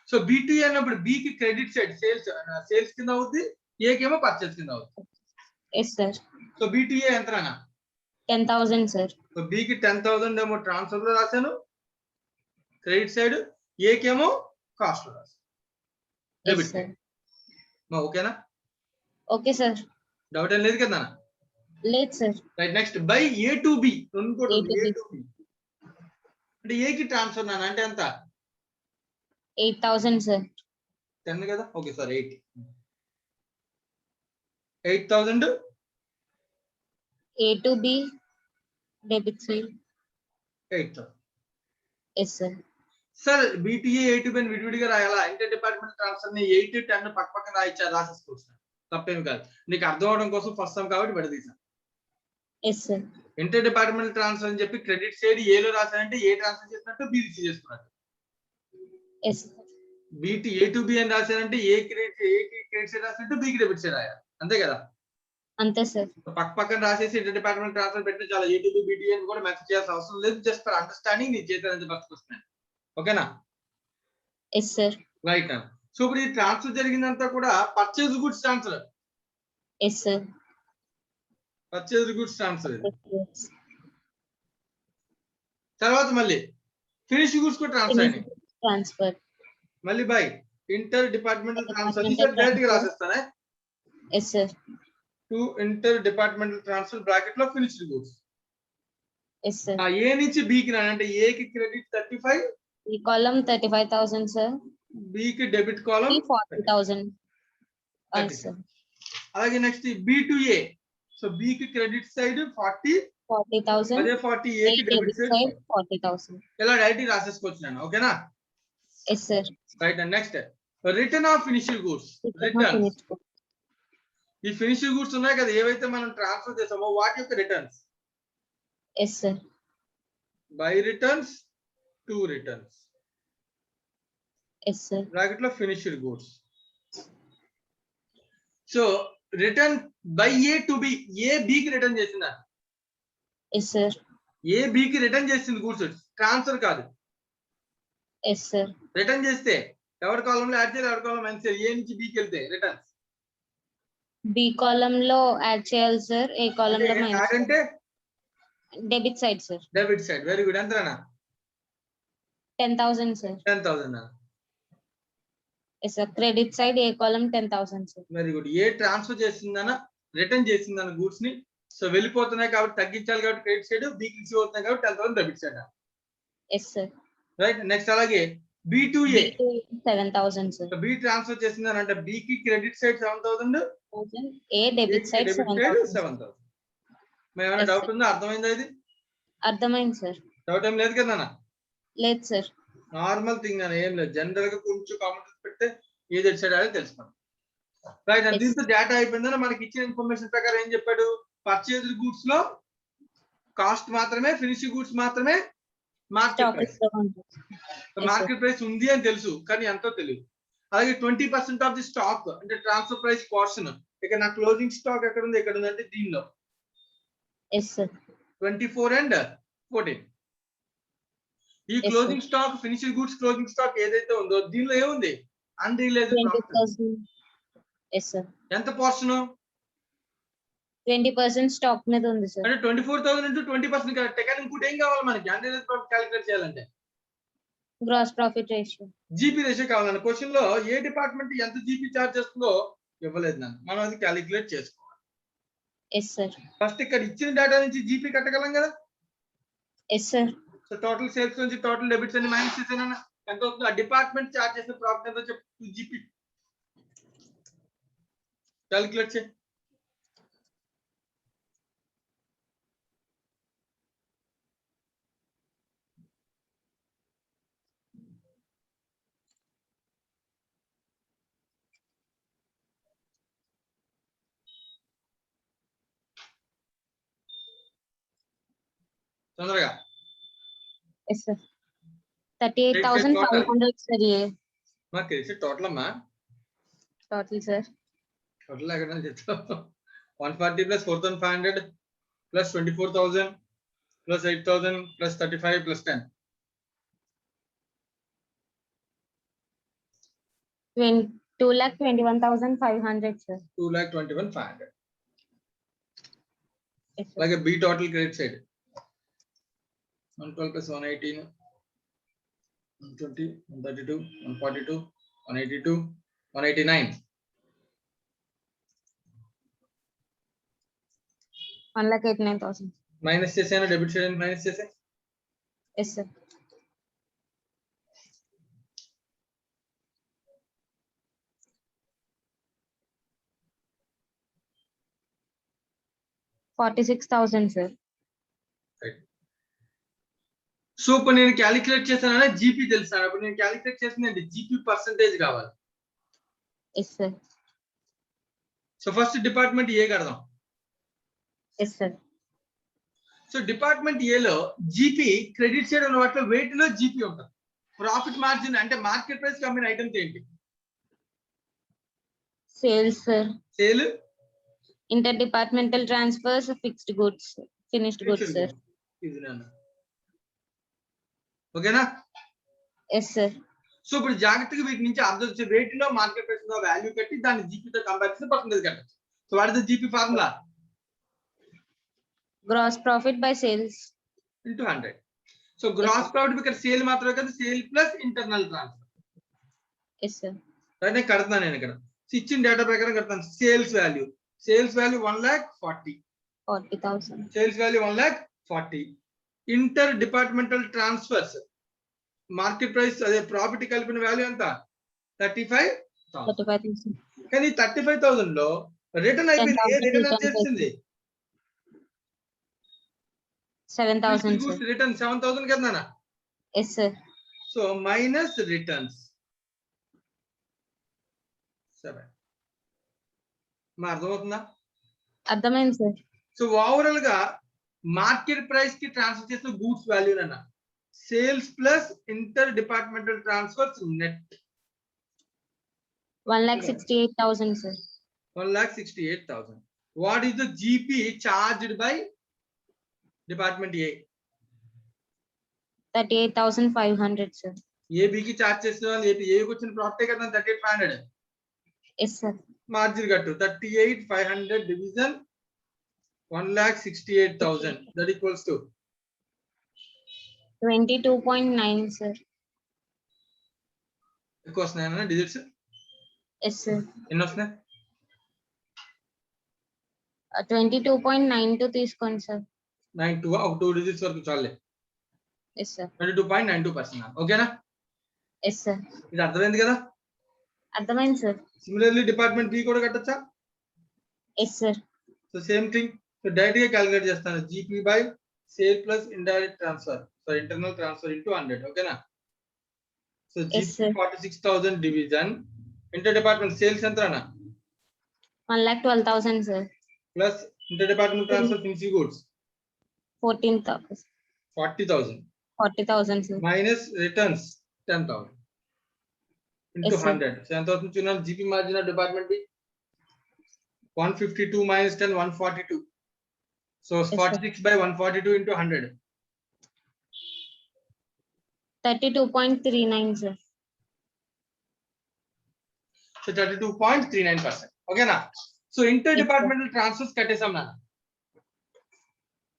సో B2A అన్నప్పుడు B కి క్రెడిట్ సైడ్ సేల్స్ కింద అవుద్ది, A కి ఏమో పర్చేజ్ కింద అవుద్ది. Yes, sir. సో B2A ఎంతనా? 10,000 sir. సో B కి 10,000 ఏమో ట్రాన్స్ఫర్ లో రాశాను క్రెడిట్ సైడ్, A కి ఏమో కాస్ట్ లో రాశాను Yes, డెబిట్ sir. సైడ్. ఓకేనా? Okay, sir. డౌట్ ఏం లేదు కదా? లేదు sir. Right. Next by A to B. ఇంకోటి A to B. A to B అంటే A కి ట్రాన్స్ఫర్ నాన్న అంటే ఎంత? 8,000 sir. 10 కదా? Okay sir 8,000 A to B debit side. 8,000. Yes, sir. Sir B2A A to B అని విడివిడిగా రాయాలా? ఇంటర్ డిపార్ట్మెంట్ ట్రాన్స్ఫర్ ని 8 10 పక్క పక్కన రాసేసుకోవచ్చు. తప్పేమి కాదు, నీకు అర్థం అవడం కోసం ఫస్ట్ టైం కాబట్టి విడదీసాను. Yes, sir. Inter department transfer అని చెప్పి క్రెడిట్ సైడ్ A లో రాశానంటే A ట్రాన్స్ఫర్ చేసినట్టు B రిసీవ్ చేసుకున్నట్టు. Yes, sir. A to B అని రాశానంటే A కి క్రెడిట్ సైడ్ రాసినట్టు B కి డెబిట్ సైడ్ రాయాలి, అంతే కదా? అంతే సార్. పక్క పక్కన రాసేసి ఇంటర్ డిపార్ట్మెంట్ ట్రాన్స్ఫర్ పెట్టిన చాలా A to B B2A అని కూడా మెన్షన్ చేయాల్సిన అవసరం లేదు. జస్ట్ ఫర్ అండర్స్టాండింగ్ నీ చేత ఫస్ట్ క్వశ్చన్. ఓకేనా? Yes sir. రైట్. సో ఇప్పుడు ఈ ట్రాన్స్ఫర్ జరిగిందంతా కూడా purchase goods transfer. Yes sir. Purchase goods transfer. తర్వాత మళ్ళీ ఫినిష్ గుడ్స్ కూడా ట్రాన్స్ఫర్ అయ్యింది. ట్రాన్స్ఫర్ మళ్ళీ బై ఇంటర్ డిపార్ట్మెంటల్ ట్రాన్స్ఫర్ ఇది డైరెక్ట్ గా రాసేస్తానే. Yes sir. To inter departmental transfer bracket లో finished goods. Yes sir. A నుంచి B కి రాని అంటే A కి క్రెడిట్ 35, ఈ కాలమ్ 35,000 సార్. B కి డెబిట్ కాలమ్ 40,000. అలాగే నెక్స్ట్ B2A. సో B కి క్రెడిట్ సైడ్ 40,000. అదే 40 A కి డెబిట్ సైడ్ 40,000. ఇలా డైరెక్ట్ రాసేసుకోవచ్చు నేను. ఓకేనా? Yes sir. Right. And next return of finished goods. Return ఈ ఫినిష్డ్ గూడ్స్ ఉన్నాయి కదా ఏవైతే మనం ట్రాన్స్ఫర్ చేసామో వాటి యొక్క returns. Yes sir. By returns, to returns. Yes sir. Bracket లో finished goods. So return by A to B. A B కి రిటర్న్ చేసిందా? Yes sir. A B కి రిటర్న్ చేసింది గూడ్స్, ట్రాన్స్ఫర్ కాదు. Yes sir. రిటర్న్ చేస్తే ఎవరి కాలంలో add చేయాలి, ఎవరి కాలంలో యాడ్ చేయాలి? A నుంచి B కి వెళ్తే రిటర్న్స్ బి కాలమ్ లో యాడ్ చేయాలి సార్. ఏ కాలమ్ లో యాడ్ అంటే debit side sir. Debit side. Very good. ఎంతనా? 10,000 sir. 10,000. Yes sir. Credit side A column 10,000 sir. Very good. A transfer చేసిందన్న రిటర్న్ చేసిందన్న గూడ్స్ ని. సో వెళ్ళిపోతున్నాయి కాబట్టి తగ్గించాలి కాబట్టి క్రెడిట్ సైడ్, B కి రిసీవ్ అవుతున్నాయి కాబట్టి 10,000 debit side. Yes sir. Right. Next అలాగే B2A 7,000 సార్. B ట్రాన్స్ఫర్ చేసిందని అంటే B కి క్రెడిట్ సైడ్ 7,000, ఏ డెబిట్ సైడ్ 7,000. ఏమైనా డౌట్ ఉందా? అర్థమైందా? ఇది అర్థమైంది సార్. డౌట్ ఏం లేదు కదా? లేదు సార్. నార్మల్ థింగ్ అని ఏం లేదు. జనరల్ గా కొంచెం కామెంట్స్ పెడితే ఏది సైడ్ అనేది తెలుసుకోండి. రైట్. అండ్ దీంతో డేటా అయిపోయిందని మనకి ఇచ్చిన ఇన్ఫర్మేషన్ ప్రకారం ఏం చెప్పాడు? పర్చేజ్ గూడ్స్ లో కాస్ట్ మాత్రమే, ఫినిష్ గూడ్స్ మాత్రమే మార్కెట్ ప్రైస్. మార్కెట్ ప్రైస్ ఉంది అని తెలుసు కానీ ఎంతో తెలియదు. అలాగే 20% ఆఫ్ ది స్టాక్ అంటే ట్రాన్స్ఫర్ ప్రైస్ పోర్షన్. ఇక్కడ నా క్లోజింగ్ స్టాక్ ఎక్కడ ఉంది? ఎక్కడ ఉంది అంటే దీనిలో 24 and 14. ఈ closing stock finished goods closing stock ఏదైతే ఉందో దీనిలో ఏముంది? Unrealised profit. ఎంత పోర్షన్? 20% స్టాక్ మీద ఉంది సార్. అంటే 24,000 into 20% కరెక్ట్. కానీ ఇంకోటి ఏం కావాలి మనకి అన్రియలైజ్డ్ ప్రాఫిట్ క్యాలిక్యులేట్ చేయాలంటే? Gross profit ratio, GP ratio కావాలన్న క్వశ్చన్ లో ఏ డిపార్ట్మెంట్ ఎంత జీపీ చార్జ్ చేస్తుందో ఇవ్వలేదు నన్ను. మనం అది క్యాలిక్యులేట్ చేసుకోవాలి. Yes sir. ఫస్ట్ ఇక్కడ ఇచ్చిన డేటా నుంచి జీపీ కట్టగలం కదా? Yes sir. So total sales నుంచి టోటల్ డెబిట్స్ అన్ని మైనస్ చేసానన్నా ఎంత అవుతుంది? ఆ డిపార్ట్మెంట్ చార్జ్ చేసిన ప్రాఫిట్ ఎంతో చెప్పు జీపీ క్యాలిక్యులేట్ చేయి. తొందరగా Yes, sir. 38,500, sir. Yeah, మాకు తెలిసి టోటల్ అమ్మా total, sir. టోటల్ ఎక్కడ చెప్తాం 140 plus 4,500 plus 24,000 plus 8,000 plus 35 plus 10. 2,21,500, sir. 2,21,500. Yes, sir. Like a B total credit side. 112 plus 118, 120, 132, 142, 182, 189. 1,89,000. Minus చేసాను డెబిట్ సైడ్ మైనస్ చేసే Yes, sir. $46,000, sir. సో ఇప్పుడు నేను calculate చేశాననే GP తెలుసాను. అప్పుడు నేను క్యాలిక్యులేట్ చేసింది జీపీ పర్సంటేజ్ కావాలి. Yes, sir. So first department A కడదాం. Yes, sir. So department ఏలో జీపీ క్రెడిట్ సైడ్ ఉన్న వాటిలో వెయిట్ లో జీపీ ఉంటుంది. ప్రాఫిట్ మార్జిన్ అంటే మార్కెట్ ప్రైస్ కమ్మిన ఐటమ్స్ ఏంటి? Sales, sir. Sale, Interdepartmental transfers, fixed goods, finished goods, sir. ఓకేనా? Yes, sir. సో ఇప్పుడు జాగ్రత్తగా వీటి నుంచి అర్థం వచ్చే వెయిట్ లో మార్కెట్ ప్రైస్ లో వాల్యూ కట్టి దాన్ని జీపీతో కంపేర్ చేసి పర్సంటేజ్ కట్టచ్చు. So what is the GP formula? Gross profit by sales into 100. So gross profit ఇక్కడ సేల్ మాత్రమే కదా, sale plus internal transfer. Yes, sir. అంటే కడతాను నేను ఇక్కడ ఇచ్చిన డేటా ప్రకారం కడతాను. Sales value 1,40,000. 40,000. Sales value 1,40,000. Inter departmental transfers market price అదే ప్రాఫిట్ కలిపిన వాల్యూ ఎంత? 35,000. 35,000. కానీ 35,000 లో రిటర్న్ అయిపోయింది. ఏ రిటర్న్ వచ్చేసింది? 7,000, sir. రిటర్న్ 7,000 కదా. Yes, sir. So minus returns 7. మా అర్థమవుతుందా? అర్థమైంది, sir. సో ఓవరాల్ గా మార్కెట్ ప్రైస్ కి ట్రాన్స్ఫర్ చేసిన గూడ్స్ వాల్యూ అన్న sales plus inter departmental transfers net 1,68,000, sir. 1,68,000. What is the GP charged by department A? 38,500, sir. ఏబికి charge చేసిన వాళ్ళు ఏకి వచ్చిన ప్రాఫిట్ కదా 38,500. Yes, sir. మార్జిన్ కట్టు 38,500 division 1,68,000 that equals to 22.9, sir. ఎక్కువ వస్తున్నాయన్నా డిజిట్స్? Yes, sir. ఎన్ని వస్తున్నాయి? 22.92 తీసుకోండి, sir. 92 ఒక 2 డిజిట్స్ వరకు చాలే. Yes, sir. 22.92%. ఓకేనా? Yes, sir. ఇది అర్థమైంది కదా? అర్థమైంది, sir. సిమిలర్లీ డిపార్ట్మెంట్ బి కూడా కట్టొచ్చా? Yes, sir. So same thing. So direct గా క్యాలిక్యులేట్ చేస్తాను GP by sale plus indirect transfer so internal transfer into 100. ఓకేనా? So GP 46,000 division inter department sales ఎంత అన్న? 1,12,000, sir. Plus inter department transfer finishing goods 14,000. 40,000. 40,000, sir. Minus returns 10,000 into 100. So ఎంత అవుతుంది చూడండి GP margin of department B 152 minus 10 142. So 46 by 142 into 100. 32.39, sir. So 32.39%. Okay na? So interdepartmental transfers కట్టేసాం నాన్న.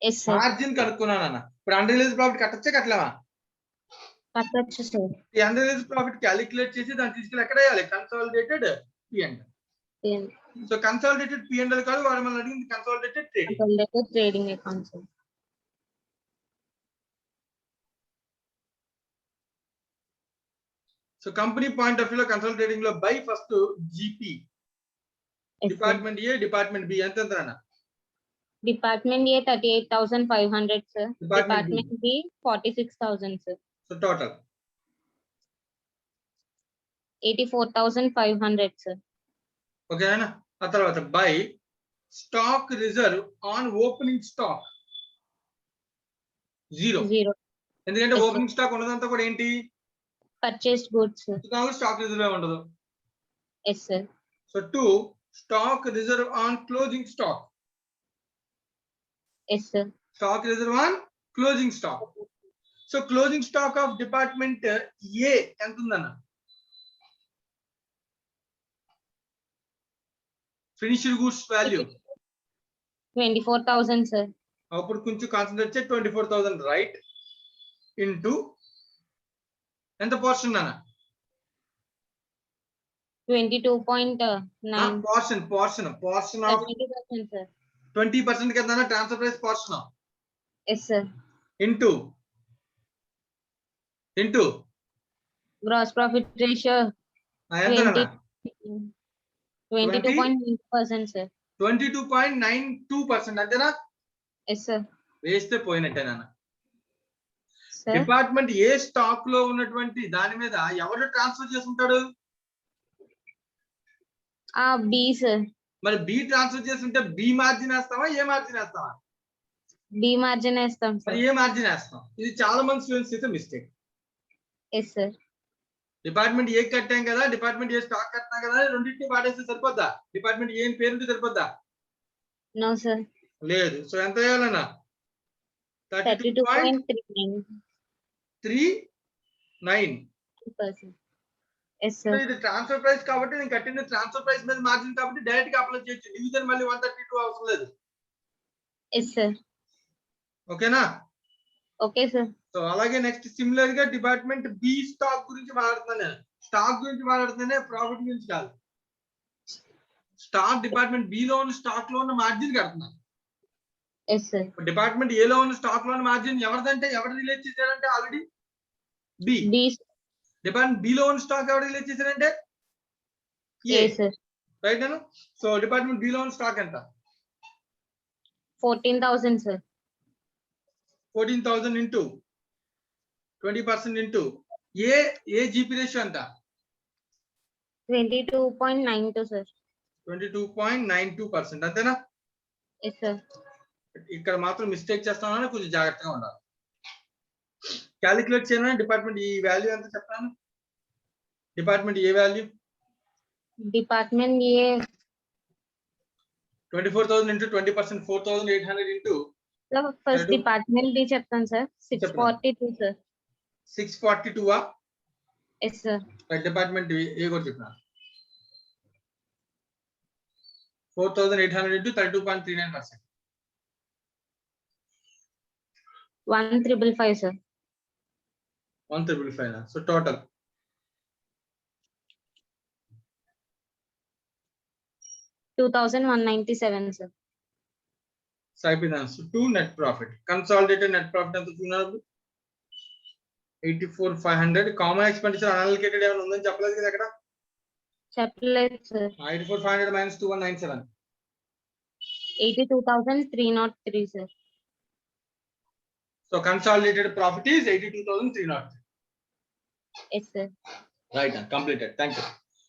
Yes, sir. Margin కనుక్కున్నాను నాన్న. ఇప్పుడు unrealised profit కట్టొచ్చా కట్టలేమా? కట్టొచ్చు, sir. ఈ unrealised profit calculate చేసి దాన్ని తీసుకెళ్ళి ఎక్కడ వేయాలి? Consolidated P&L. So consolidated P&L కాదు వాడు మనం అడిగింది consolidated trading. Consolidated trading account, sir. So company point of view లో కన్సాలిడేటింగ్ లో by first GP Yes, sir. Department A department B ఎంత అన్న? Department A 38,500, sir. Department Department B 46,000, sir. So total 84,500, sir. ఓకేనా? ఆ తర్వాత by stock reserve on opening stock 0. 0. ఎందుకంటే Yes, sir. Opening stock ఉన్నదంతా కూడా ఏంటి, Purchased goods, sir. Stock reserve ఉండదు. Yes, sir. So 2 stock reserve on closing stock. Yes, sir. Stock reserve on closing stock. So closing stock of department A ఎంత ఉందన్న, finished goods value 24,000, sir. అప్పుడు కొంచెం concentrate చేసి 24,000 right into ఎంత portion అన్న, 22.9. Portion of 32%, sir. 20% కదా transfer price portion Yes, sir. Into Gross profit ratio ఎంత 22.9%, sir. 22.92% అంతేనా. Yes, sir. వేస్తే పోయినట్టేనా. Sir. డిపార్ట్మెంట్ ఏ స్టాక్ లో ఉన్నటువంటి దాని మీద ఎవరు ట్రాన్స్ఫర్ చేసుకుంటాడు, B, sir. మరి బి ట్రాన్స్ఫర్ చేస్తుంటే బి మార్జిన్ వేస్తావా ఏ మార్జిన్ వేస్తావా, B margin వేస్తాం, sir. మరి ఏ మార్జిన్ వేస్తాం. ఇది చాలా మంది స్టూడెంట్స్ అయితే మిస్టేక్. Yes, sir. డిపార్ట్మెంట్ ఏ కట్టాం కదా, డిపార్ట్మెంట్ ఏ స్టాక్ కట్టినా కదా, రెండింటిని వాడేస్తే సరిపోద్దా, డిపార్ట్మెంట్ ఏ పేరుంటే సరిపోద్దా, No, sir. లేదు. సో ఎంత వేయాలన్నా 32.39. 32.39%. Yes, sir. ఇది ట్రాన్స్ఫర్ ప్రైస్ కాబట్టి నేను కట్టిన ట్రాన్స్ఫర్ ప్రైస్ మీద మార్జిన్ కాబట్టి డైరెక్ట్ గా అప్లై చేయొచ్చు, డివిజన్ మళ్ళీ 132 అవసరం లేదు. Yes, sir. ఓకేనా. Okay, sir. సో అలాగే నెక్స్ట్ సిమిలర్ గా డిపార్ట్మెంట్ బి స్టాక్ గురించి మాట్లాడుతున్నాను నేను, స్టాక్ గురించి మాట్లాడుతున్నానే ప్రాఫిట్ గురించి కాదు. స్టాక్ డిపార్ట్మెంట్ బి లో ఉన్న స్టాక్ లో ఉన్న మార్జిన్ కడుతున్నాను. Yes, sir. డిపార్ట్మెంట్ ఏ లో ఉన్న స్టాక్ లో ఉన్న మార్జిన్ ఎవరిదంటే ఎవరు రిలీజ్ చేశారంటే already B. B. Department B లో ఉన్న స్టాక్ ఎవరు రిలీజ్ చేశారంటే ఏ, Yes, sir. రైట్ అను. సో డిపార్ట్మెంట్ బి లో ఉన్న స్టాక్ ఎంత, 14,000, sir. 14,000 into 20% into A GP ratio ఎంత, 22.92, sir. 22.92%. అంతేనా. Yes, sir. ఇక్కడ మాత్రం మిస్టేక్ చేస్తామని కొంచెం జాగ్రత్తగా ఉండాలి. క్యాలిక్యులేట్ చేయను డిపార్ట్మెంట్ ఈ వాల్యూ ఎంత చెప్తాను, department A value Department A. 24,000 into 20% 4,800 into Sir, first Thirty- department B చెప్తాను, sir. 642, sir. 642. Yes, sir. Department ఏ కూడా చెప్పిన 4,800 into 32.39%. 1,555, sir. 1,555. So total 2,197, sir. అయిపోయింది. 2 net profit, consolidated net profit ఎంత చూస్తున్నారు 84,500. కామన్ ఎక్స్పెండిచర్ అన్అలికేటెడ్ ఏమైనా ఉందని చెప్పలేదు కదా అక్కడ, చెప్పలేదు, sir. 84,500 minus 2,197. 82,303, sir. So consolidated profit is 82,303. Yes, sir. Right completed. Thank you.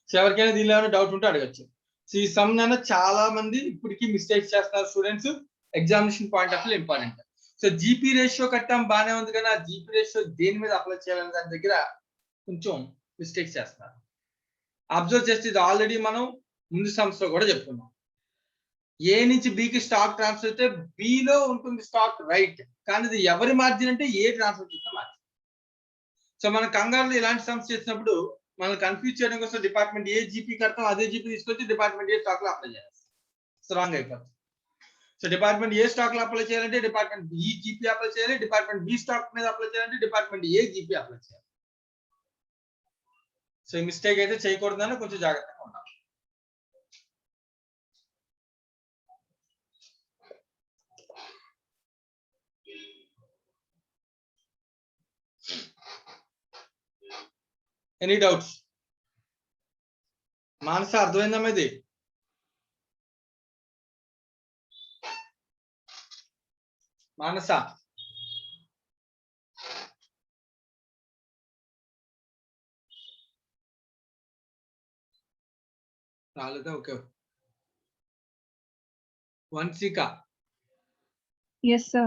So ఎవరికైనా దీనిలో ఏమైనా డౌట్ ఉంటే అడగచ్చు. సో ఈ సమ్ చాలా మంది ఇప్పటికీ మిస్టేక్స్ చేస్తున్నారు students, examination point of view important. So GP ratio కట్టాం బాగానే ఉంది కానీ ఆ జీపీ రేషియో దేని మీద అప్లై చేయాలనే దాని దగ్గర కొంచెం మిస్టేక్స్ చేస్తున్నారు. అబ్జర్వ్ చేస్తే ఇది ఆల్రెడీ మనం ముందు సమ్స్ లో కూడా చెప్పుకున్నాం. ఏ నుంచి బికి స్టాక్ ట్రాన్స్ఫర్ అయితే బిలో ఉంటుంది స్టాక్, రైట్. కానీ ఇది ఎవరి మార్జిన్ అంటే ఏ ట్రాన్స్ఫర్ చేసిన మార్జిన్. సో మన కంగారులో ఇలాంటి సమ్స్ చేసినప్పుడు మనం కన్ఫ్యూజ్ చేయడం కోసం డిపార్ట్మెంట్ ఏ జీపీ కడతాం అదే జీపీ తీసుకొచ్చి డిపార్ట్మెంట్ ఏ స్టాక్ లో అప్లై చేయాలి, స్ట్రాంగ్ అయిపోతుంది. సో డిపార్ట్మెంట్ ఏ స్టాక్ లో అప్లై చేయాలంటే డిపార్ట్మెంట్ బి జీపీ అప్లై చేయాలి, డిపార్ట్మెంట్ బి స్టాక్ మీద అప్లై చేయాలంటే డిపార్ట్మెంట్ ఏ జీపీ అప్లై చేయాలి. సో ఈ మిస్టేక్ అయితే చేయకూడదని కొంచెం జాగ్రత్తగా ఉండాలి. Any doubts? మానస అర్థమైందమ్మా ఇది? మానస రాలేదా? ఓకే. Vanshika Yes, sir.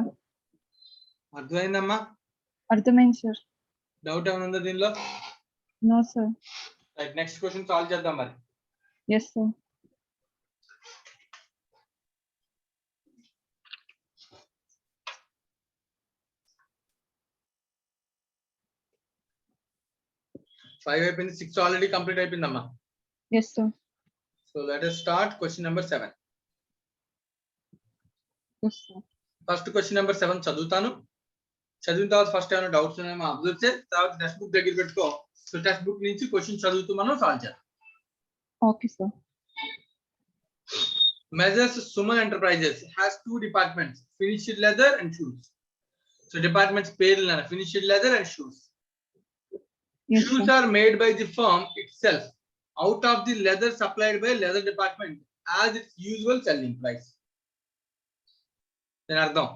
అర్థమైందమ్మా? అర్థమైంది సార్. డౌట్ ఏమైనా ఉందా దీనిలో? No sir. Right, next question solve చేద్దాం మరి. Yes sir. ఫైవ్ అయిపోయింది, 6 ఆల్రెడీ కంప్లీట్ అయిపోయిందమ్మా. Yes sir. So let us start question number 7. Yes sir. First question number 7 చదువుతాను. చదివిన తర్వాత ఫస్ట్ ఏమైనా డౌట్స్ ఉన్నాయేమో అబ్జర్వ్ చేసి తర్వాత టెక్స్ట్ బుక్ దగ్గర పెట్టుకో. సో టెక్స్ట్ బుక్ నుంచి క్వశ్చన్ చదువుతూ మనం సాల్వ్ చేద్దాం. Okay sir. Measures Suman Enterprises has 2 departments, finished leather and shoes. So departments పేర్లు నాన్న, finished leather and shoes. Yes, Shoes sir. are made by the firm itself out of the leather supplied by leather department as its usual selling price. నేను అర్థం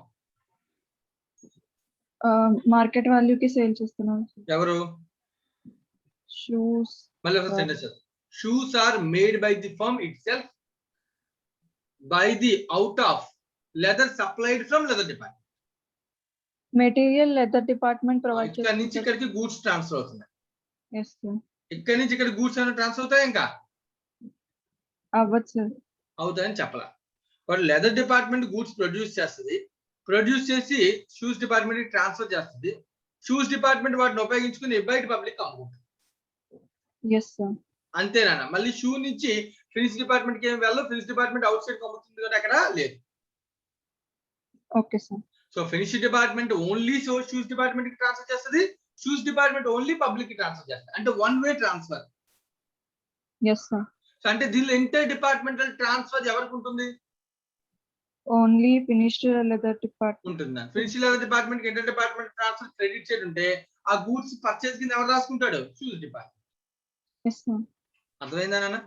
market వాల్యూకి sale చేస్తున్నాం. ఎవరు? Shoes మళ్ళీ ఒక sentence. Shoes are made by the firm itself by the out of leather supplied from leather department. Material leather department provide ఇక్కడ నుంచి ఇక్కడికి goods transfer అవుతుంది. Yes sir. ఇక్కడ నుంచి ఇక్కడ గూడ్స్ ఏమైనా ట్రాన్స్ఫర్ అవుతాయి? ఇంకా అవ్వదు సార్. అవుతాయని చెప్పాల. వాడు లెదర్ డిపార్ట్మెంట్ గూడ్స్ ప్రొడ్యూస్ చేస్తుంది, ప్రొడ్యూస్ చేసి షూస్ డిపార్ట్మెంట్ కి ట్రాన్స్ఫర్ చేస్తుంది. షూస్ డిపార్ట్మెంట్ వాటిని ఉపయోగించుకుని బయట పబ్లిక్ అమ్ముకుంటుంది. Yes sir. అంతేనా? మళ్ళీ షూ నుంచి ఫినిష్ డిపార్ట్మెంట్ కి ఏం వెళ్ళదు, ఫినిష్ డిపార్ట్మెంట్ అవుట్ సైడ్ అమ్ముతుంది కదా, అక్కడ లేదు. Okay sir. So finish department only shoes department కి ట్రాన్స్ఫర్ చేస్తుంది, షూస్ డిపార్ట్మెంట్ ఓన్లీ పబ్లిక్ కి ట్రాన్స్ఫర్ చేస్తుంది. అంటే 1 way transfer. Yes sir. So అంటే దీనిలో ఇంటర్ డిపార్ట్మెంటల్ ట్రాన్స్ఫర్ ఎవరికి ఉంటుంది? ఓన్లీ ఫినిష్డ్ లెదర్ డిపార్ట్మెంట్ ఉంటుందా? ఫినిష్ లెదర్ డిపార్ట్మెంట్ కి inter department transfer credit side ఉంటే ఆ గూడ్స్ పర్చేస్ కింద ఎవరు రాసుకుంటాడు? Shoes department. Yes sir. అర్థమైందా నాన్న?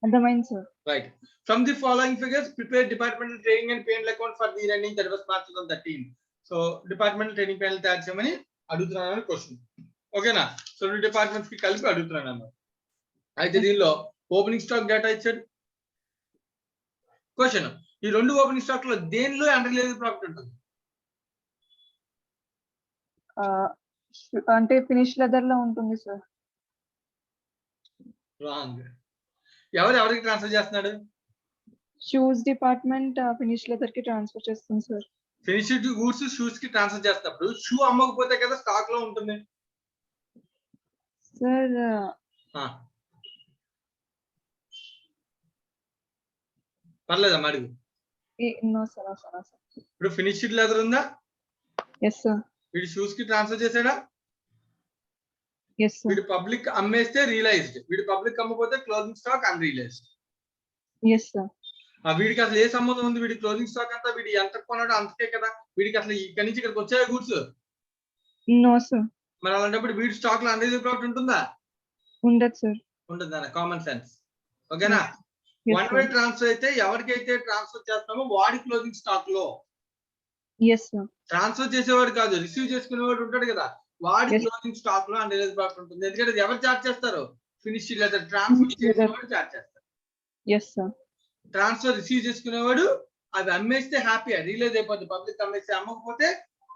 అర్థమైంది sir. Right. From the following figures, prepare departmental training and P&L account for the year ending 31st March 2013. So departmental training P&L తయారు చేయమని అడుగుతున్నాను క్వశ్చన్. ఓకేనా? సో రెండు డిపార్ట్మెంట్స్ కి కలిపి అడుగుతున్నాను. అయితే దీనిలో ఓపెనింగ్ స్టాక్ డేటా ఇచ్చాడు. క్వశ్చన్, ఈ రెండు ఓపెనింగ్ స్టాక్ లో దేనిలో అండర్లైన్ ప్రాఫిట్ ఉంటుంది? అంటే ఫినిష్ లెదర్ లో ఉంటుంది సార్. రాంగ్. ఎవరికి ట్రాన్స్ఫర్ చేస్తున్నాడు? షూస్ డిపార్ట్మెంట్ ఫినిష్ లెదర్ కి ట్రాన్స్ఫర్ చేస్తుంది సార్. ఫినిష్డ్ గూడ్స్ షూస్ కి ట్రాన్స్ఫర్ చేస్తున్నప్పుడు షూ అమ్మకపోతే కదా స్టాక్ లో ఉంటుంది సార్. పర్లేదమ్మా అడుగు. No sir. సార్ ఇప్పుడు ఫినిష్డ్ లెదర్ ఉందా? Yes sir. వీడు షూస్ కి ట్రాన్స్ఫర్ చేసాడా? Yes sir. వీడు పబ్లిక్ అమ్మేస్తే రియలైజ్డ్, వీడు పబ్లిక్ అమ్మకపోతే closing stock unrealised. Yes sir. వీడికి అసలు ఏ సంబంధం ఉంది? వీడి క్లోజింగ్ స్టాక్ అంతా వీడి ఎంత కొన్నాడో అంతకే కదా. వీడికి అసలు ఇక్కడి నుంచి ఇక్కడికి వచ్చాయి గూడ్స్. No sir. మరి అలాంటప్పుడు వీడి స్టాక్ లో అన్రియలైజ్డ్ ప్రాఫిట్ ఉంటుందా? ఉండదు సార్. ఉంటుంది. Common sense. ఓకేనా? 1 వే ట్రాన్స్ఫర్ అయితే ఎవరికైతే ట్రాన్స్ఫర్ చేస్తామో వాడి క్లోజింగ్ స్టాక్ లో, ఎస్ సార్, ట్రాన్స్ఫర్ చేసేవాడు కాదు రిసీవ్ చేసుకునేవాడు ఉంటాడు కదా, వాడి క్లోజింగ్ స్టాక్ లో అన్రియలైజ్డ్ ప్రాఫిట్ ఉంటుంది. ఎందుకంటే అది ఎవరు చార్జ్ చేస్తారు? ఫినిష్ లేదా ట్రాన్స్ఫర్ చేసేవాడు చార్జ్ చేస్తారు. Yes sir. ట్రాన్స్ఫర్ రిసీవ్ చేసుకునేవాడు అవి అమ్మేస్తే హ్యాపీ, రియలైజ్ అయిపోతుంది. పబ్లిక్ అమ్మేస్తే, అమ్మకపోతే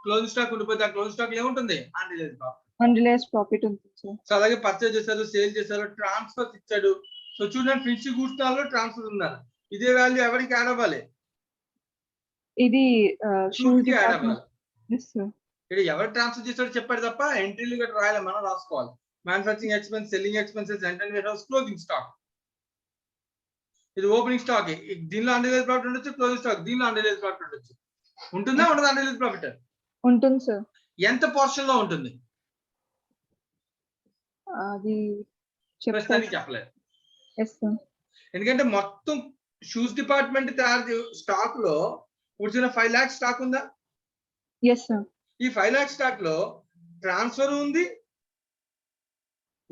క్లోజింగ్ స్టాక్ ఉండిపోతే ఆ క్లోజింగ్ స్టాక్ ఏముంటుంది? Unrealised profit. అన్రియలైజ్డ్ ప్రాఫిట్ ఉంటుంది సార్. సో అలాగే పర్చేజ్ చేశారు, సేల్ చేశారు, ట్రాన్స్ఫర్ ఇచ్చాడు. సో చూడండి, ఫినిష్ గూడ్స్ లో ట్రాన్స్ఫర్ ఉన్నారు. ఇదే వాల్యూ ఎవరికి యాడ్ అవ్వాలి? ఇది షూస్ కి యాడ్ అవ్వాలి. Yes sir. ఇక్కడ ఎవరు ట్రాన్స్ఫర్ చేశాడో చెప్పాడు తప్ప ఎంట్రీలు గట్రా రాయాలి, మనం రాసుకోవాలి. Manufacturing expense, selling expenses, rent and warehouse, closing stock. ఇది ఓపెనింగ్ స్టాక్. దీనిలో అన్రియలైజ్డ్ ప్రాఫిట్ ఉండొచ్చు, క్లోజింగ్ స్టాక్ దీనిలో అన్రియలైజ్డ్ ప్రాఫిట్ ఉండొచ్చు. ఉంటుందా ఉండదు? అన్రియలైజ్డ్ ప్రాఫిట్ ఉంటుంది సార్. ఎంత పోర్షన్ లో ఉంటుంది? అది చెప్పలేదు. Yes sir. ఎందుకంటే మొత్తం షూస్ డిపార్ట్మెంట్ తయారు స్టాక్ లో కూర్చున్న 5 lakhs స్టాక్ ఉందా? Yes sir. ఈ 5 lakhs స్టాక్ లో ట్రాన్స్ఫర్ ఉంది,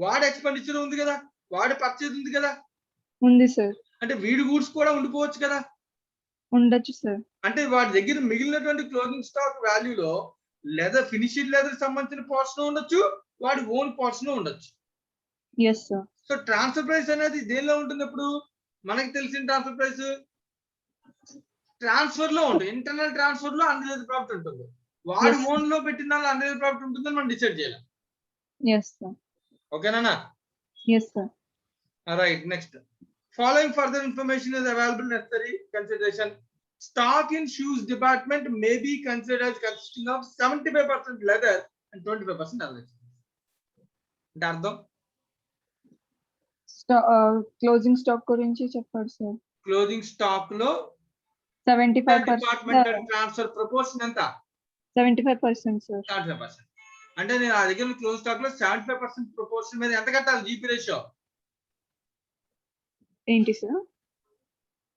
వాడి ఎక్స్పెండిచర్ ఉంది కదా, వాడి పర్చేజ్ ఉంది కదా. ఉంది సార్. అంటే వీడి గూడ్స్ కూడా ఉండిపోవచ్చు కదా. ఉండొచ్చు సార్. అంటే వాడి దగ్గర మిగిలినటువంటి క్లోజింగ్ స్టాక్ వాల్యూలో లెదర్, ఫినిషింగ్ లెదర్ సంబంధించిన పోర్షన్ ఉండొచ్చు, వాడి ఓన్ పోర్షన్ ఉండొచ్చు. Yes sir. So transfer price అనేది దేనిలో ఉంటుంది? ఇప్పుడు మనకి తెలిసిన ట్రాన్స్ఫర్ ప్రైస్ ట్రాన్స్ఫర్ లో ఉంటుంది. ఇంటర్నల్ ట్రాన్స్ఫర్ లో అన్రియలైజ్డ్ ప్రాఫిట్ ఉంటుంది. వాడు Yes. ఓన్ లో పెట్టిన దానిలో అన్రియల్ ప్రాఫిట్ ఉంటుందని మనం డిసైడ్ చేయాలి. Yes, sir. ఓకేనా? Yes, sir. Right, next. Following further information is available necessary consideration. Stock in shoes department may be considered as consisting of 75% leather and 25% other expenses. అంటే అర్థం closing stock గురించి చెప్పాడు sir. Closing stock లో 75% departmental transfer proportion ఎంత? 75% sir. 75%. అంటే నేను ఆ దగ్గర క్లోజ్ స్టాక్ లో 75% ప్రపోర్షన్ మీద ఎంత కట్టాలి? GP ratio. ఏంటి సార్?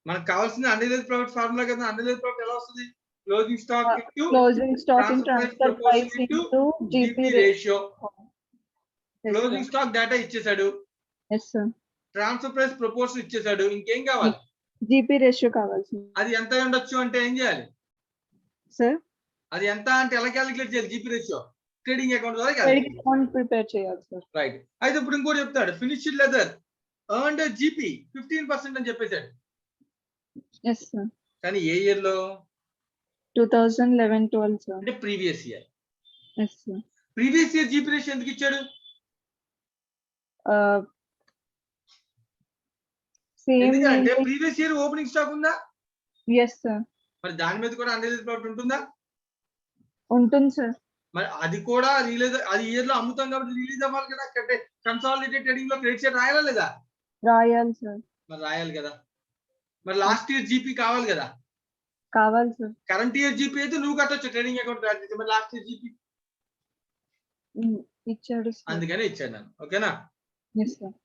మనకు కావాల్సిన అన్రియల్ ప్రాఫిట్ ఫార్ములా కదా. అన్రియల్ ప్రాఫిట్ ఎలా వస్తుంది? Closing stock into closing stock in transfer transfer proportion price into into GP GP ratio. Closing stock data ఇచ్చేసాడు, yes sir. Transfer price proportion ఇచ్చేసాడు, ఇంకేం కావాలి? జీపీ రేషియో కావాలి సార్. అది ఎంత ఉండొచ్చు అంటే ఏం చేయాలి సార్? అది ఎంత అంటే ఎలా క్యాలిక్యులేట్ చేయాలి? జీపీ రేషియో ట్రేడింగ్ అకౌంట్ ద్వారా క్రెడిట్ calculate. అకౌంట్ ప్రిపేర్ చేయాలి సార్. రైట్. అయితే ఇప్పుడు ఇంకోటి చెప్తాడు, ఫినిష్డ్ లెదర్ ఎర్న్డ్ జీపీ 15% అని చెప్పేశాడు. Yes sir. కానీ ఏ ఇయర్ లో? 2011-12 సార్. అంటే previous year. Yes sir. Previous year GP ratio ఎందుకు ఇచ్చాడు? సేమ్. ఎందుకంటే ప్రీవియస్ ఇయర్ ఓపెనింగ్ స్టాక్ ఉందా? Yes sir. మరి దాని మీద కూడా అన్రియల్ ప్రాఫిట్ ఉంటుందా? ఉంటుంది సార్. మరి అది కూడా రిలీజ్, అది ఇయర్ లో అమ్ముతాం కాబట్టి రిలీజ్ అవ్వాలి కదా. కన్సాలిడేటెడ్ ట్రేడింగ్ లో క్రెడిట్ షేర్ రాయాలా లేదా? రాయాలి సార్. మరి రాయాలి కదా. మరి లాస్ట్ ఇయర్ జీపీ కావాలి కదా. కావాలి సార్. కరెంట్ ఇయర్ జీపీ అయితే నువ్వు కట్టొచ్చు ట్రేడింగ్ అకౌంట్ యాడ్ చేసి. మరి లాస్ట్ ఇయర్ జీపీ ఇచ్చాడు సార్. అందుకనే ఇచ్చాను నేను. ఓకేనా? Yes sir.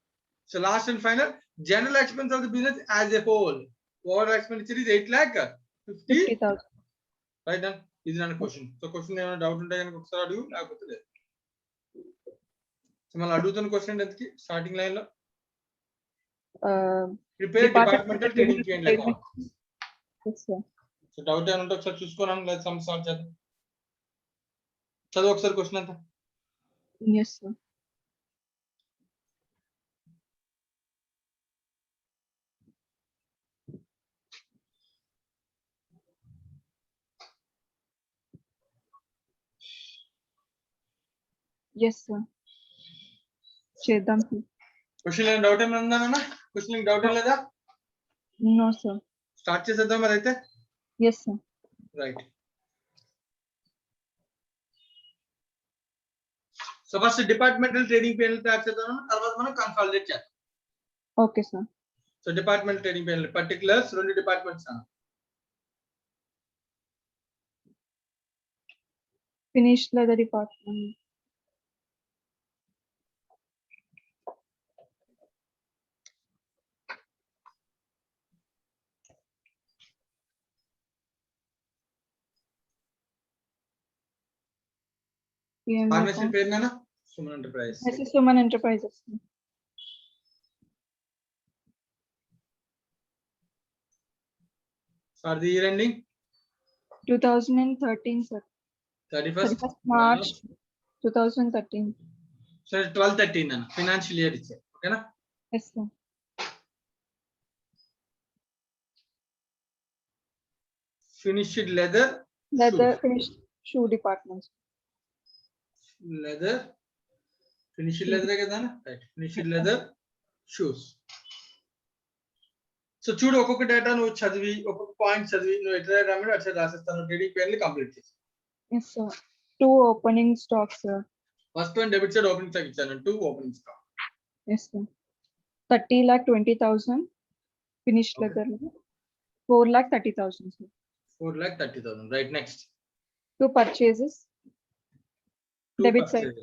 So last and final, general expense of the business as a whole. Over expenditure is 8,50,000. Right done. ఇది నా క్వశ్చన్. సో క్వశ్చన్ ఏమైనా డౌట్ ఉంటే కనుక ఒకసారి అడుగు, లేకపోతే లేదు. సో మళ్ళీ అడుగుతున్న క్వశ్చన్ ఎంతకి స్టార్టింగ్ లైన్ లో prepare departmental trading P and L account. Yes sir. So doubt ఏమైనా ఉంటే ఒకసారి చూసుకోవడం లేదా సమ్ సాల్వ్ చేద్దాం. చదువు ఒకసారి క్వశ్చన్ అంతా. Yes sir. Yes sir. చేద్దాం సార్. క్వశ్చన్ ఏమైనా డౌట్ ఏమైనా ఉందా నాన్న? క్వశ్చన్ డౌట్ ఏం లేదా? No sir. స్టార్ట్ చేసేద్దాం మరి అయితే. Yes sir. Right. So first departmental trading P and L tax చేద్దాం, తర్వాత మనం కన్సాలిడేట్ చేద్దాం. Okay sir. So departmental trading P and L particulars రెండు డిపార్ట్మెంట్స్ అన్న. Finished leather department. ఫార్మేషన్ పేరు నాన్న? Suman enterprise. Suman enterprises. For the year ending 2013 sir. 31st March 2013. సో 12-13 అన్న ఫైనాన్షియల్ ఇయర్ ఇచ్చారు. ఓకేనా? Yes sir. Finished leather finished shoe department. Leather finished leather కదా. Right. Finished leather shoes. So చూడు, ఒక్కొక్క డేటా నువ్వు చదివి ఒక్కొక్క పాయింట్ చదివి నువ్వు ఎట్లా రామని అట్లా రాసేస్తాను. Trading P and L complete చేసి. Yes sir. 2 opening stocks sir. First one debit side opening stock ఇచ్చాను. 2 opening stock. Yes sir. 30,20,000 finished leather. 4,30,000 sir. 4,30,000. Right. Next 2 purchases. Debit side.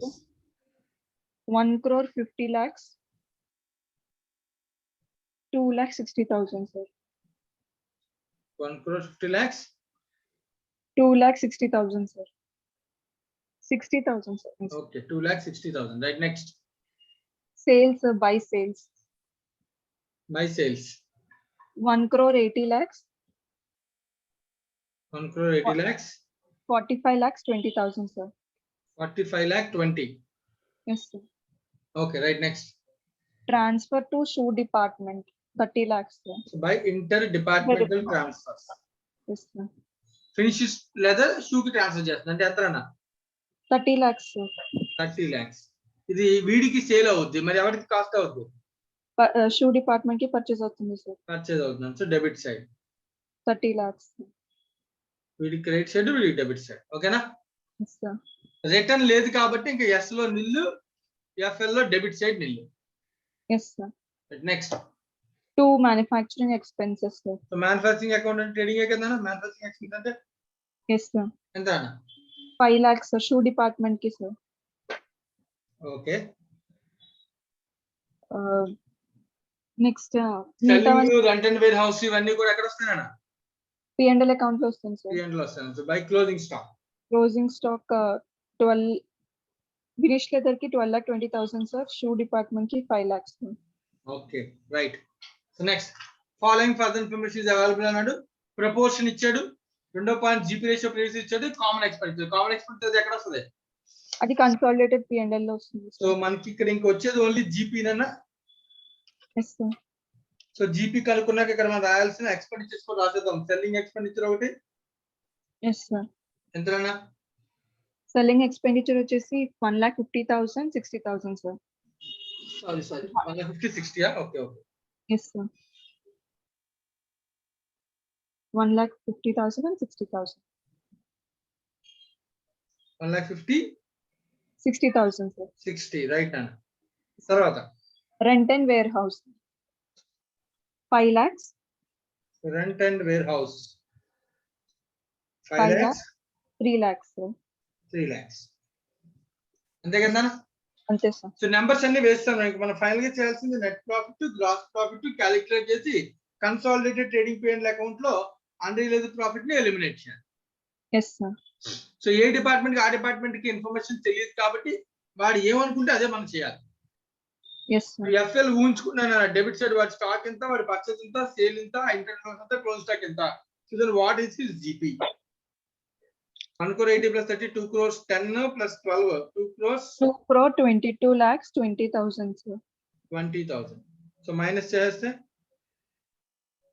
1,50,00,000. 2,60,000 sir. 1,50,00,000. 2,60,000 sir. 60,000 sir. Yes. Okay, 2,60,000. Right. Next. Sales, buy sales. Buy sales. 1,80,00,000. 1,80,00,000. 45,20,000 sir. 45,20,000. Yes sir. Okay. Right. Next. Transfer to shoe department. 30 lakhs sir. So by inter-departmental transfers. Yes sir. Finish leather shoe కి transfer చేస్తుంది అంటే ఎంత 30 lakhs, sir. 30 lakhs. ఇది వీడికి sale అవుద్ది, మరి ఎవరికి cost అవుద్ది? Shoe department కి purchase అవుతుంది, sir. పర్చేజ్ అవుతుంది. So debit side 30 lakhs. వీడికి క్రెడిట్ సైడ్, వీడికి డెబిట్ సైడ్. ఓకేనా? Yes, sir. రిటర్న్ లేదు కాబట్టి ఇంకా ఎస్ లో నిల్లు, ఎఫ్ఎల్ లో debit side nil. Yes, sir. Next 2 manufacturing expenses, sir. So manufacturing account అంటే ట్రేడింగ్ కదా, మ్యానుఫ్యాక్చరింగ్ ఎక్స్పెన్స్ అంటే Yes, sir. ఎంత అన్న? 5 lakhs, sir. Shoe department ki, sir. Okay. Next, మిగతా రెంట్ అండ్ వేర్ హౌస్ ఇవన్నీ కూడా ఎక్కడ వస్తాయన్న? P&L account లో వస్తుంది, sir. P&L లో వస్తాయి. So by closing stock Closing stock 12, Finish leather ki 12,20,000, sir. Shoe department ki 5 lakhs, sir. Okay right. So next following further information is available అన్నాడు. Proportion ఇచ్చాడు, 2 point GP ratio price ఇచ్చాడు, common expenditure. Common expenditure ఎక్కడ వస్తుంది? అది consolidated P&L లో వస్తుంది, so sir. మనకి ఇక్కడ ఇంక వచ్చేది ఓన్లీ జీపీ నన్నా. Yes, sir. సో జీపీ కనుక్కున్నాక ఇక్కడ మనం రాయాల్సిన ఎక్స్పెండిచర్స్ కూడా రాసేద్దాం. సెల్లింగ్ ఎక్స్పెండిచర్ ఒకటి Yes, sir. ఎంతనా? Selling expenditure వచ్చేసి 1,50,000, 60,000, sir. Sorry 150, 60. Okay okay. Yes, sir. 1,50,000 and 60,000. 150, 60,000, sir. 60 right అన్న. తర్వాత Rent and warehouse 5 lakhs. Rent and warehouse 5 5 lakhs, 3 lakhs, sir. 3 lakhs. అంతే కదా? అంతే, sir. సో నెంబర్స్ అన్ని వేస్తాం. మనం ఫైనల్ గా చేయాల్సింది net profit, gross profit calculate చేసి కన్సాలిడేటెడ్ ట్రేడింగ్ P&L అకౌంట్ లో అన్రియలైజ్డ్ ప్రాఫిట్ ని ఎలిమినేట్ చేయాలి. Yes, sir. సో ఏ డిపార్ట్మెంట్ కి ఆ డిపార్ట్మెంట్ కి ఇన్ఫర్మేషన్ తెలియదు కాబట్టి వాడు ఏమనుకుంటే అదే మనం చేయాలి. Yes, sir. ఎఫ్ఎల్ ఊహించుకున్నాను, డెబిట్ సైడ్ వాడి స్టాక్ ఎంత, వాడి పర్చేస్ ఎంత, సేల్ ఎంత, ఇంటర్నల్ ఎంత, క్లోజ్ స్టాక్ ఎంత. So then what is his GP? 1 crore 80 plus 30, 2 crores 10 plus 12, 2 crores 2 crore 22 lakhs 20,000, sir. 20,000. So minus చేస్తే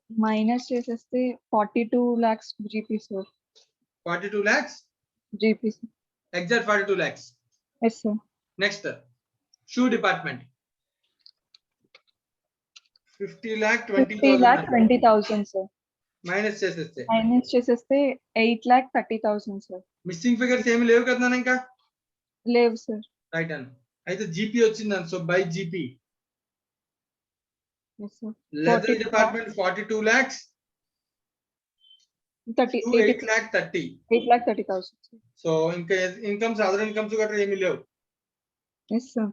మైనస్ చేసేస్తే 42 lakhs GP, sir. 42 lakhs GP, sir. Exact 42 lakhs. Yes, sir. Next shoe department 50 lakh 50 lakh 20,000, sir. Minus చేసేస్తే minus చేసేస్తే 8,30,000, sir. Missing figures ఏమి లేవు కదా ఇంకా? లేవు, sir. Right అన్న. అయితే జీపీ వచ్చిందని, so by GP Yes, sir. Leather department 42 lakhs, 8 lakh 30. 8,30,000, sir. సో ఇంకా ఇన్కమ్స్, అదర్ ఇన్కమ్స్ గట్రా ఏమీ లేవు. Yes, sir.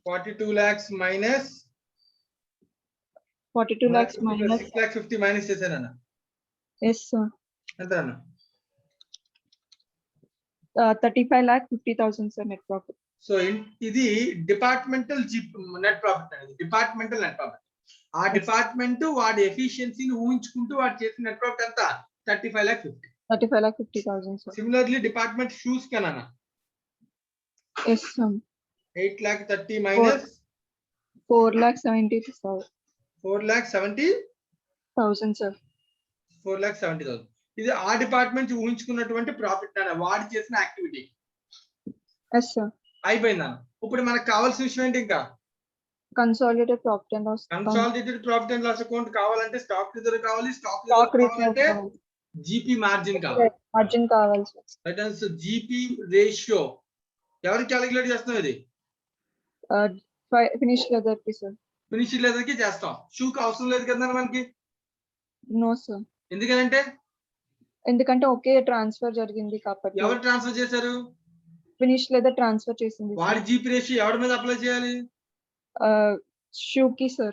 42 lakhs minus 42 lakhs minus. 6 lakh 50 minus చేశానన్న. Yes, sir. ఎంత అన్న? 35,50,000, sir, net profit. సో ఇది డిపార్ట్మెంటల్ నెట్ ప్రాఫిట్ అనేది, డిపార్ట్మెంటల్ నెట్ ప్రాఫిట్. ఆ డిపార్ట్మెంట్ వాడి ఎఫిషియన్సీని ఊహించుకుంటూ వాడు చేసిన నెట్ ప్రాఫిట్ ఎంత? 35,50,000. 35,50,000, sir. సిమిలర్లీ డిపార్ట్మెంట్ షూస్ కన్నా Yes, sir. 8,30,000 మైనస్ 4,70,000. 4,70,000, sir. 4,70,000. ఇది ఆ డిపార్ట్మెంట్ ఊహించుకున్నటువంటి ప్రాఫిట్ అన్న, వాడు చేసిన యాక్టివిటీ. Yes, sir. అయిపోయిందన్న. ఇప్పుడు మనకు కావాల్సిన విషయం ఏంటి? ఇంకా Consolidated profit and loss. Consolidated profit and loss account కావాలంటే స్టాక్ రిజర్వ్ కావాలి, స్టాక్ Stock రిజర్వ్ reserve కావాలంటే కావాలి. జీపీ మార్జిన్ కావాలి. Margin కావాలి, sir. రిటర్న్స్ జీపీ రేషియో ఎవరు క్యాలిక్యులేట్ చేస్తాం? ఇది Finish leather, sir. Finish leather కి చేస్తాం. షూకి అవసరం లేదు కదా మనకి. No, sir. ఎందుకంటే ఎందుకంటే ఒకే ట్రాన్స్ఫర్ జరిగింది కాబట్టి. ఎవరు ట్రాన్స్ఫర్ చేశారు? ఫినిష్ leather ట్రాన్స్ఫర్ చేసింది, వాడి జీపీ రేషియో ఎవరి మీద అప్లై చేయాలి? షూ కి, sir.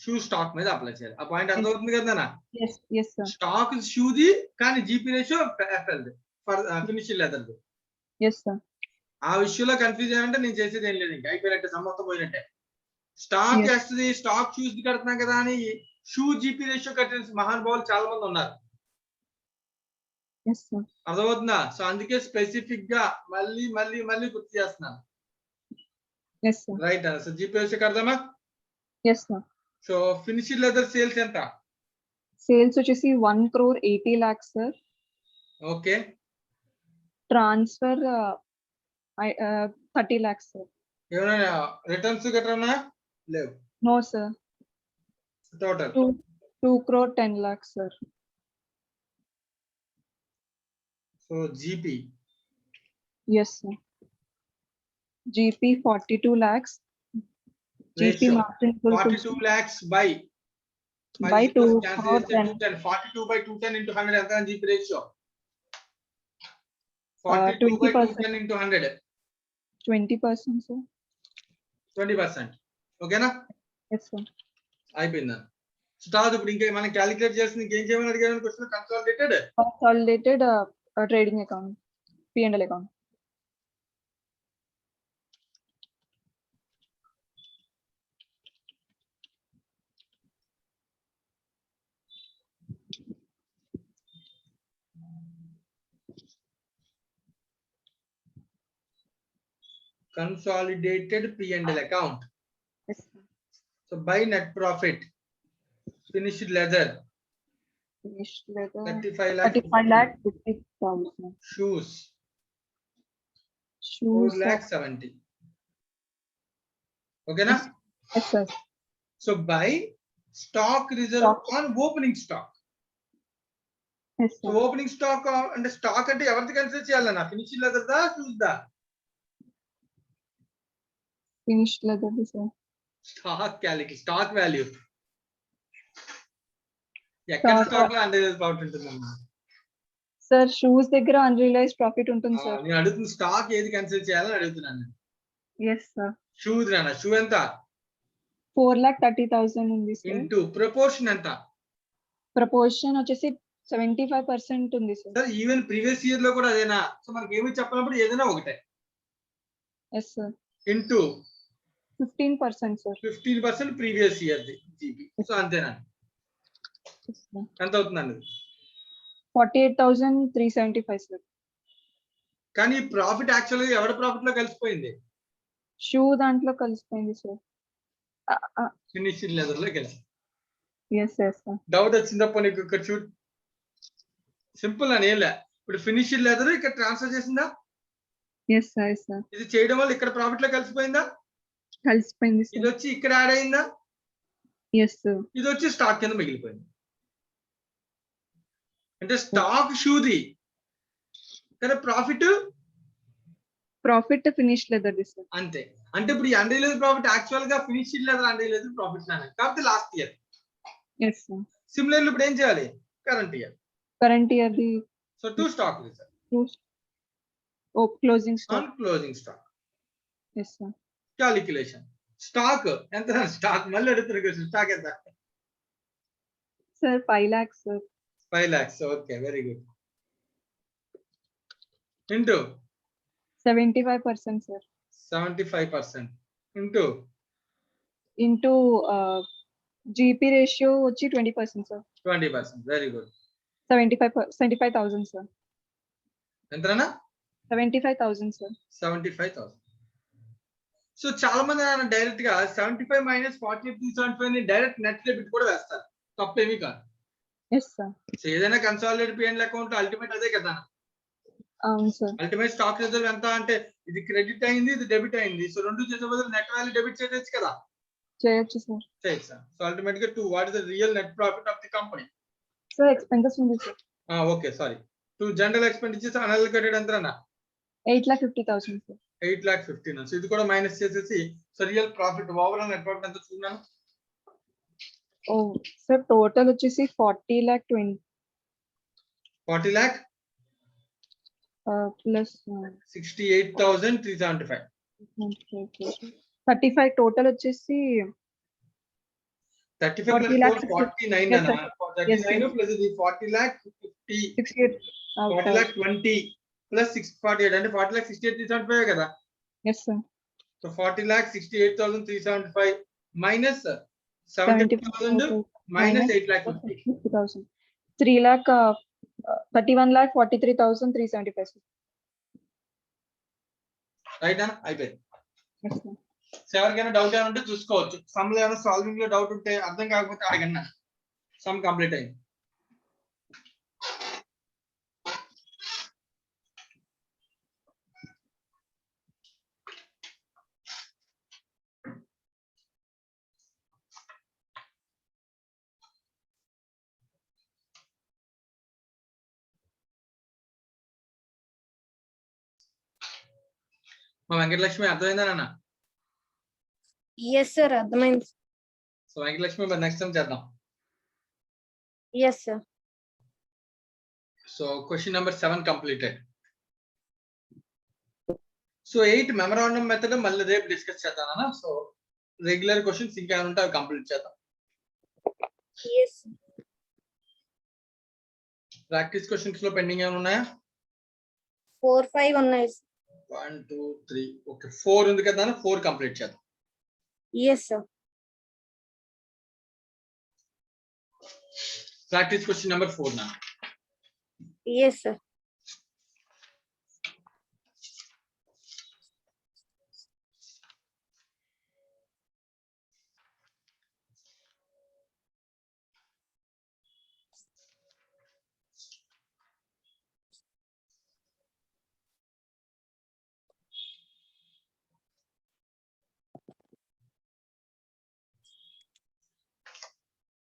షూ స్టాక్ మీద అప్లై చేయాలి. ఆ పాయింట్ అర్థమవుతుంది కదా? Yes, yes, sir. స్టాక్ షూది కానీ జీపీ రేషియో ఎఫ్ఎల్ది ఫర్ ఫినిష్ లెదర్ది. Yes, sir. ఆ విషయంలో కన్ఫ్యూజ్ అయ్యంటే నేను చేసేది ఏం లేదు, ఇంకా అయిపోయినట్టే, సమ్మతం పోయినట్టే. Stock Yes. వేస్తుంది, స్టాక్ షూస్ కడుతున్నాం కదా అని షూ జీపీ రేషియో కట్టిన మహానుభావులు చాలా మంది ఉన్నారు. Yes, sir. అర్థమవుతుందా? సో అందుకే స్పెసిఫిక్ గా మళ్ళీ మళ్ళీ మళ్ళీ గుర్తు చేస్తున్నాను. Yes, sir. రైట్ అన్న. సో జీపీ రేషియో కడదామా? Yes, sir. So finish leather sales ఎంత? సేల్స్ వచ్చేసి 1 crore 80 lakhs, sir. Okay. Transfer 30 lakhs sir. ఏమైనా రిటర్న్స్ గట్రా లేవు. No sir. Total 2 crore 10 lakhs sir. So GP Yes sir. GP 42 lakhs. GP ratio margin 42 lakhs by by 2 cancel crore చేస్తే 10. 210 42 by 210 into 100 ఎంత GP ratio 42 by 20%. 210 into 100 20% sir. 20%. ఓకేనా? Yes sir. అయిపోయిందా? Start. ఇప్పుడు ఇంకా మనం calculate చేస్తుంది ఇంకేం చేయమని అడిగాను question. Consolidated Consolidated trading account, P&L account. consolidated P&L account. Yes sir. So by net profit, finished leather Finished leather 35 lakh, 35 lakh 50,000. shoes 4 Shoes lakh 70. Okay na? Yes sir. So by stock reserve Stock. on opening stock. Yes So sir. opening stock అంటే stock అంటే ఎవరిది consider చేయాలన్నా? Finished leather దా, shoes దా? Finished leather sir. Stock value ఎక్కడ Stock. Stock లో under profit ఉంటుందమ్మా? Sir, shoes దగ్గర unrealized profit ఉంటుంది sir. నేను అడుగుతున్న స్టాక్ ఏది కన్సిడర్ చేయాలని అడుగుతున్నాను. Yes sir. షూస్ రానా? షూ ఎంత? 4,30,000 ఉంది sir. ఇంటూ ప్రపోర్షన్ ఎంత? Proportion వచ్చేసి 75% ఉంది sir. Sir even previous year లో కూడా అదేనా? సో మనకి ఏమి చెప్పినప్పుడు ఏదైనా ఒకటే. Yes sir. Into 15% sir. 15% previous year the GB. So అంతేనా? Yes sir. ఎంత అవుతుందండి? 48,375 sir. కానీ ప్రాఫిట్ యాక్చువల్ గా ఎవరి ప్రాఫిట్ లో కలిసిపోయింది? షూ దాంట్లో కలిసిపోయింది sir. ఫినిష్డ్ లెదర్ లో కలిసి. Yes sir. డౌట్ వచ్చిందప్ప నీకు ఇక్కడ చూడు. సింపుల్ అని ఏం లే. ఇప్పుడు ఫినిష్డ్ లెదర్ ఇక్కడ ట్రాన్స్ఫర్ చేసిందా? Yes sir. Yes sir. ఇది చేయడం వల్ల ఇక్కడ ప్రాఫిట్ లో కలిసిపోయిందా? కలిసిపోయింది ఇది sir. వచ్చి ఇక్కడ యాడ్ అయిందా? Yes sir. ఇది వచ్చి స్టాక్ కింద మిగిలిపోయింది. అంటే స్టాక్ షూది కానీ ప్రాఫిట్ ఫినిష్డ్ లెదర్ sir. అంతే. అంటే ఇప్పుడు ఈ అన్రియలైజ్డ్ ప్రాఫిట్ యాక్చువల్ గా ఫినిష్డ్ లెదర్ అన్రియలైజ్డ్ ప్రాఫిట్ నానే కాకపోతే last year. Yes sir. Similarly ఇప్పుడు ఏం చేయాలి? Current year. Current year the so to stock reserve closing stock. On closing stock. Yes sir. Calculation. Stock ఎంత? స్టాక్ మళ్ళీ అడుగుతున్నారు. Stock ఎంత? Sir 5 lakhs sir. 5 lakhs. Okay, very good. Into 75% sir. 75% into into GP ratio వచ్చి 20% sir. 20%. Very good. 75,000 sir. ఎంతనా? 75,000 sir. 75,000. So చాలా మంది direct గా 75 minus 48,375 ని డైరెక్ట్ నెట్ డెబిట్ కూడా వేస్తారు. తప్పేమీ కాదు. Yes sir. సో ఏదైనా కన్సాలిడేటెడ్ P&L అకౌంట్ అల్టిమేట్ అదే కదా. అవును sir. అల్టిమేట్ స్టాక్ రిజర్వ్ ఎంత అంటే ఇది క్రెడిట్ అయింది, ఇది డెబిట్ అయింది. సో రెండు చేసే బదులు నెట్ వాల్యూ డెబిట్ చేయొచ్చు కదా. చేయొచ్చు sir. చేయొచ్చు. సో అల్టిమేట్ గా what is the real net profit of the company? Sir expenses ఉంది sir. Okay, sorry. To general expenditures unallocated ఎంతనా? 8,50,000 sir. 8,15,000. సో ఇది కూడా మైనస్ చేసేసి so real profit overall net profit ఎంత చూస్తున్నాను? Oh sir, total వచ్చేసి 40 lakh 20 40 lakh plus 68,375. 35 total వచ్చేసి 35 40 plus lakh 49 Yes, అన్న. sir. 39 Yes, plus ఇది 40 lakh 50 68. 40 lakh 20 plus 648 అంటే 40 lakh 68,375 కదా. Yes sir. So 40 lakh 68,375 minus 70,000 minus 8,50,000. 50,000. 3 lakh 31 lakh 43,375 sir. Right అన్న? అయిపోయింది. Yes sir. సో ఎవరికైనా డౌట్ ఏమైనా ఉంటే చూసుకోవచ్చు. సమ్ లో ఏమైనా సాల్వింగ్ లో డౌట్ ఉంటే అర్థం కాకపోతే అడగన్నా. సమ్ కంప్లీట్ అయింది. మా వెంకటలక్ష్మి అర్థమైందా నాన్న? ఎస్ సార్ అర్థమైంది. సో వెంకటలక్ష్మి మరి నెక్స్ట్ టైం చేద్దాం. Yes sir. So question number 7 completed. So 8 memorandum method మళ్ళీ రేపు డిస్కస్ చేద్దాం అన్న. సో రెగ్యులర్ క్వశ్చన్స్ ఇంకా ఏమైనా ఉంటే అవి కంప్లీట్ చేద్దాం. ఎస్. ప్రాక్టీస్ క్వశ్చన్స్ లో పెండింగ్ ఏమైనా ఉన్నాయా? 4, 5 ఉన్నాయి. 1 2 3 ఓకే 4 ఉంది కదా అన్న, 4 కంప్లీట్ చేద్దాం. Yes sir. Practice question number 4 నా. Yes sir.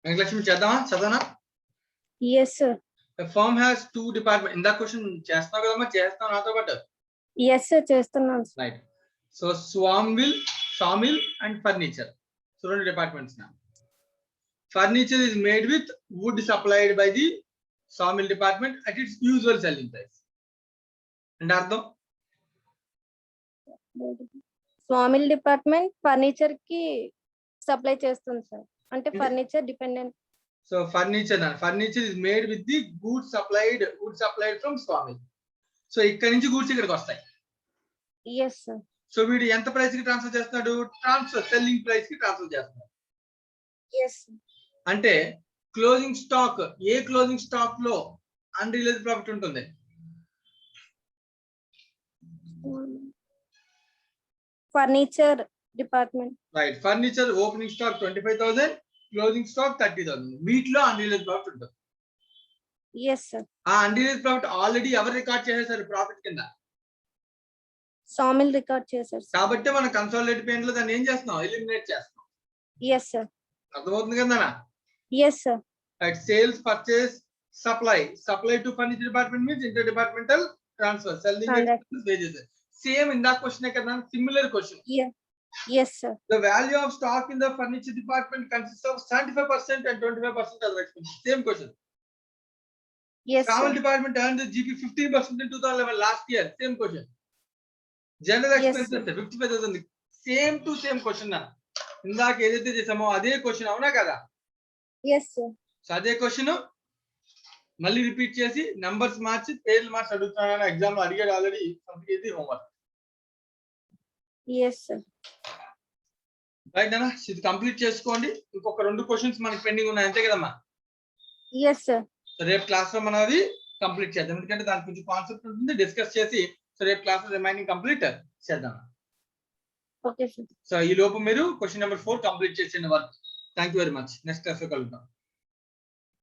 వెంకటలక్ష్మి చేద్దామా? చదవనా? Yes sir. A firm has 2 departments. ఇందా క్వశ్చన్ చేస్తున్నావు కదమ్మా, చేస్తావు నాతో పాటు. ఎస్ సార్ చేస్తున్నాను. Right. So sawmill and furniture. So 2 departments నా. Furniture is made with wood supplied by the sawmill department at its usual selling price. అంటే అర్థం? స్వామిల్ డిపార్ట్మెంట్ ఫర్నిచర్ కి సప్లై చేస్తుంది సార్. అంటే furniture dependent. So furniture is made with the wood supplied from sawmill. So ఇక్కడ నుంచి goods ఇక్కడికి వస్తాయి. Yes sir. So వీడు ఎంత ప్రైస్ కి ట్రాన్స్ఫర్ చేస్తున్నాడు? సెల్లింగ్ ప్రైస్ కి ట్రాన్స్ఫర్ చేస్తున్నాడు. ఎస్. అంటే క్లోజింగ్ స్టాక్, ఏ క్లోజింగ్ స్టాక్ లో అన్రియలైజ్డ్ ప్రాఫిట్ ఉంటుంది? Furniture department. Right. Furniture opening stock 25,000, closing stock 30,000. వీటిలో అన్రియలైజ్డ్ ప్రాఫిట్ ఉంటుంది. Yes sir. ఆ అన్రియలైజ్డ్ ప్రాఫిట్ ఆల్రెడీ ఎవరు రికార్డ్ చేసేసారు ప్రాఫిట్ కింద? సామిల్ రికార్డ్ చేశారు సార్. కాబట్టి మనం కన్సాలిడేటెడ్ పేమెంట్ లో దాన్ని ఏం చేస్తున్నాం? ఎలిమినేట్ చేస్తున్నాం. Yes sir. అర్థమవుతుంది కదా? Yes sir. Right. Sales, purchase, supply to furniture department means inter departmental transfer. Selling expenses, wages. Same ఇందా క్వశ్చన్ కదా, similar question. Yes sir. The value of stock in the furniture department consists of 75% and 25% other expenses. Same question. Yes Travel sir. department earned the GP 15% in 2011 last year. Same question. General Yes, expenses 55,000. Same to same question na. ఇందాక ఏదైతే చేసామో అదే question, అవునా కదా? Yes sir. So అదే question మళ్ళీ repeat చేసి numbers మార్చి పేర్లు మార్చి అడుగుతున్నాను. ఎగ్జామ్ లో అడిగాడు ఆల్రెడీ. కంప్లీట్ ఇది హోంవర్క్. Yes sir. రైట్ అన్న, ఇది కంప్లీట్ చేసుకోండి. ఇంకొక 2 క్వశ్చన్స్ మనకి పెండింగ్ ఉన్నాయి, అంతే కదమ్మా? Yes sir. సో రేపు క్లాస్ లో మనం అవి కంప్లీట్ చేద్దాం. ఎందుకంటే దాని కొంచెం కాన్సెప్ట్ ఉంటుంది, డిస్కస్ చేసి సో రేపు క్లాస్ లో రిమైనింగ్ కంప్లీట్ చేద్దాం. Okay sir. సో ఈ లోపు మీరు క్వశ్చన్ నెంబర్ 4 కంప్లీట్ చేసేయండి work. Thank you very much. Next class లో కలుద్దాం.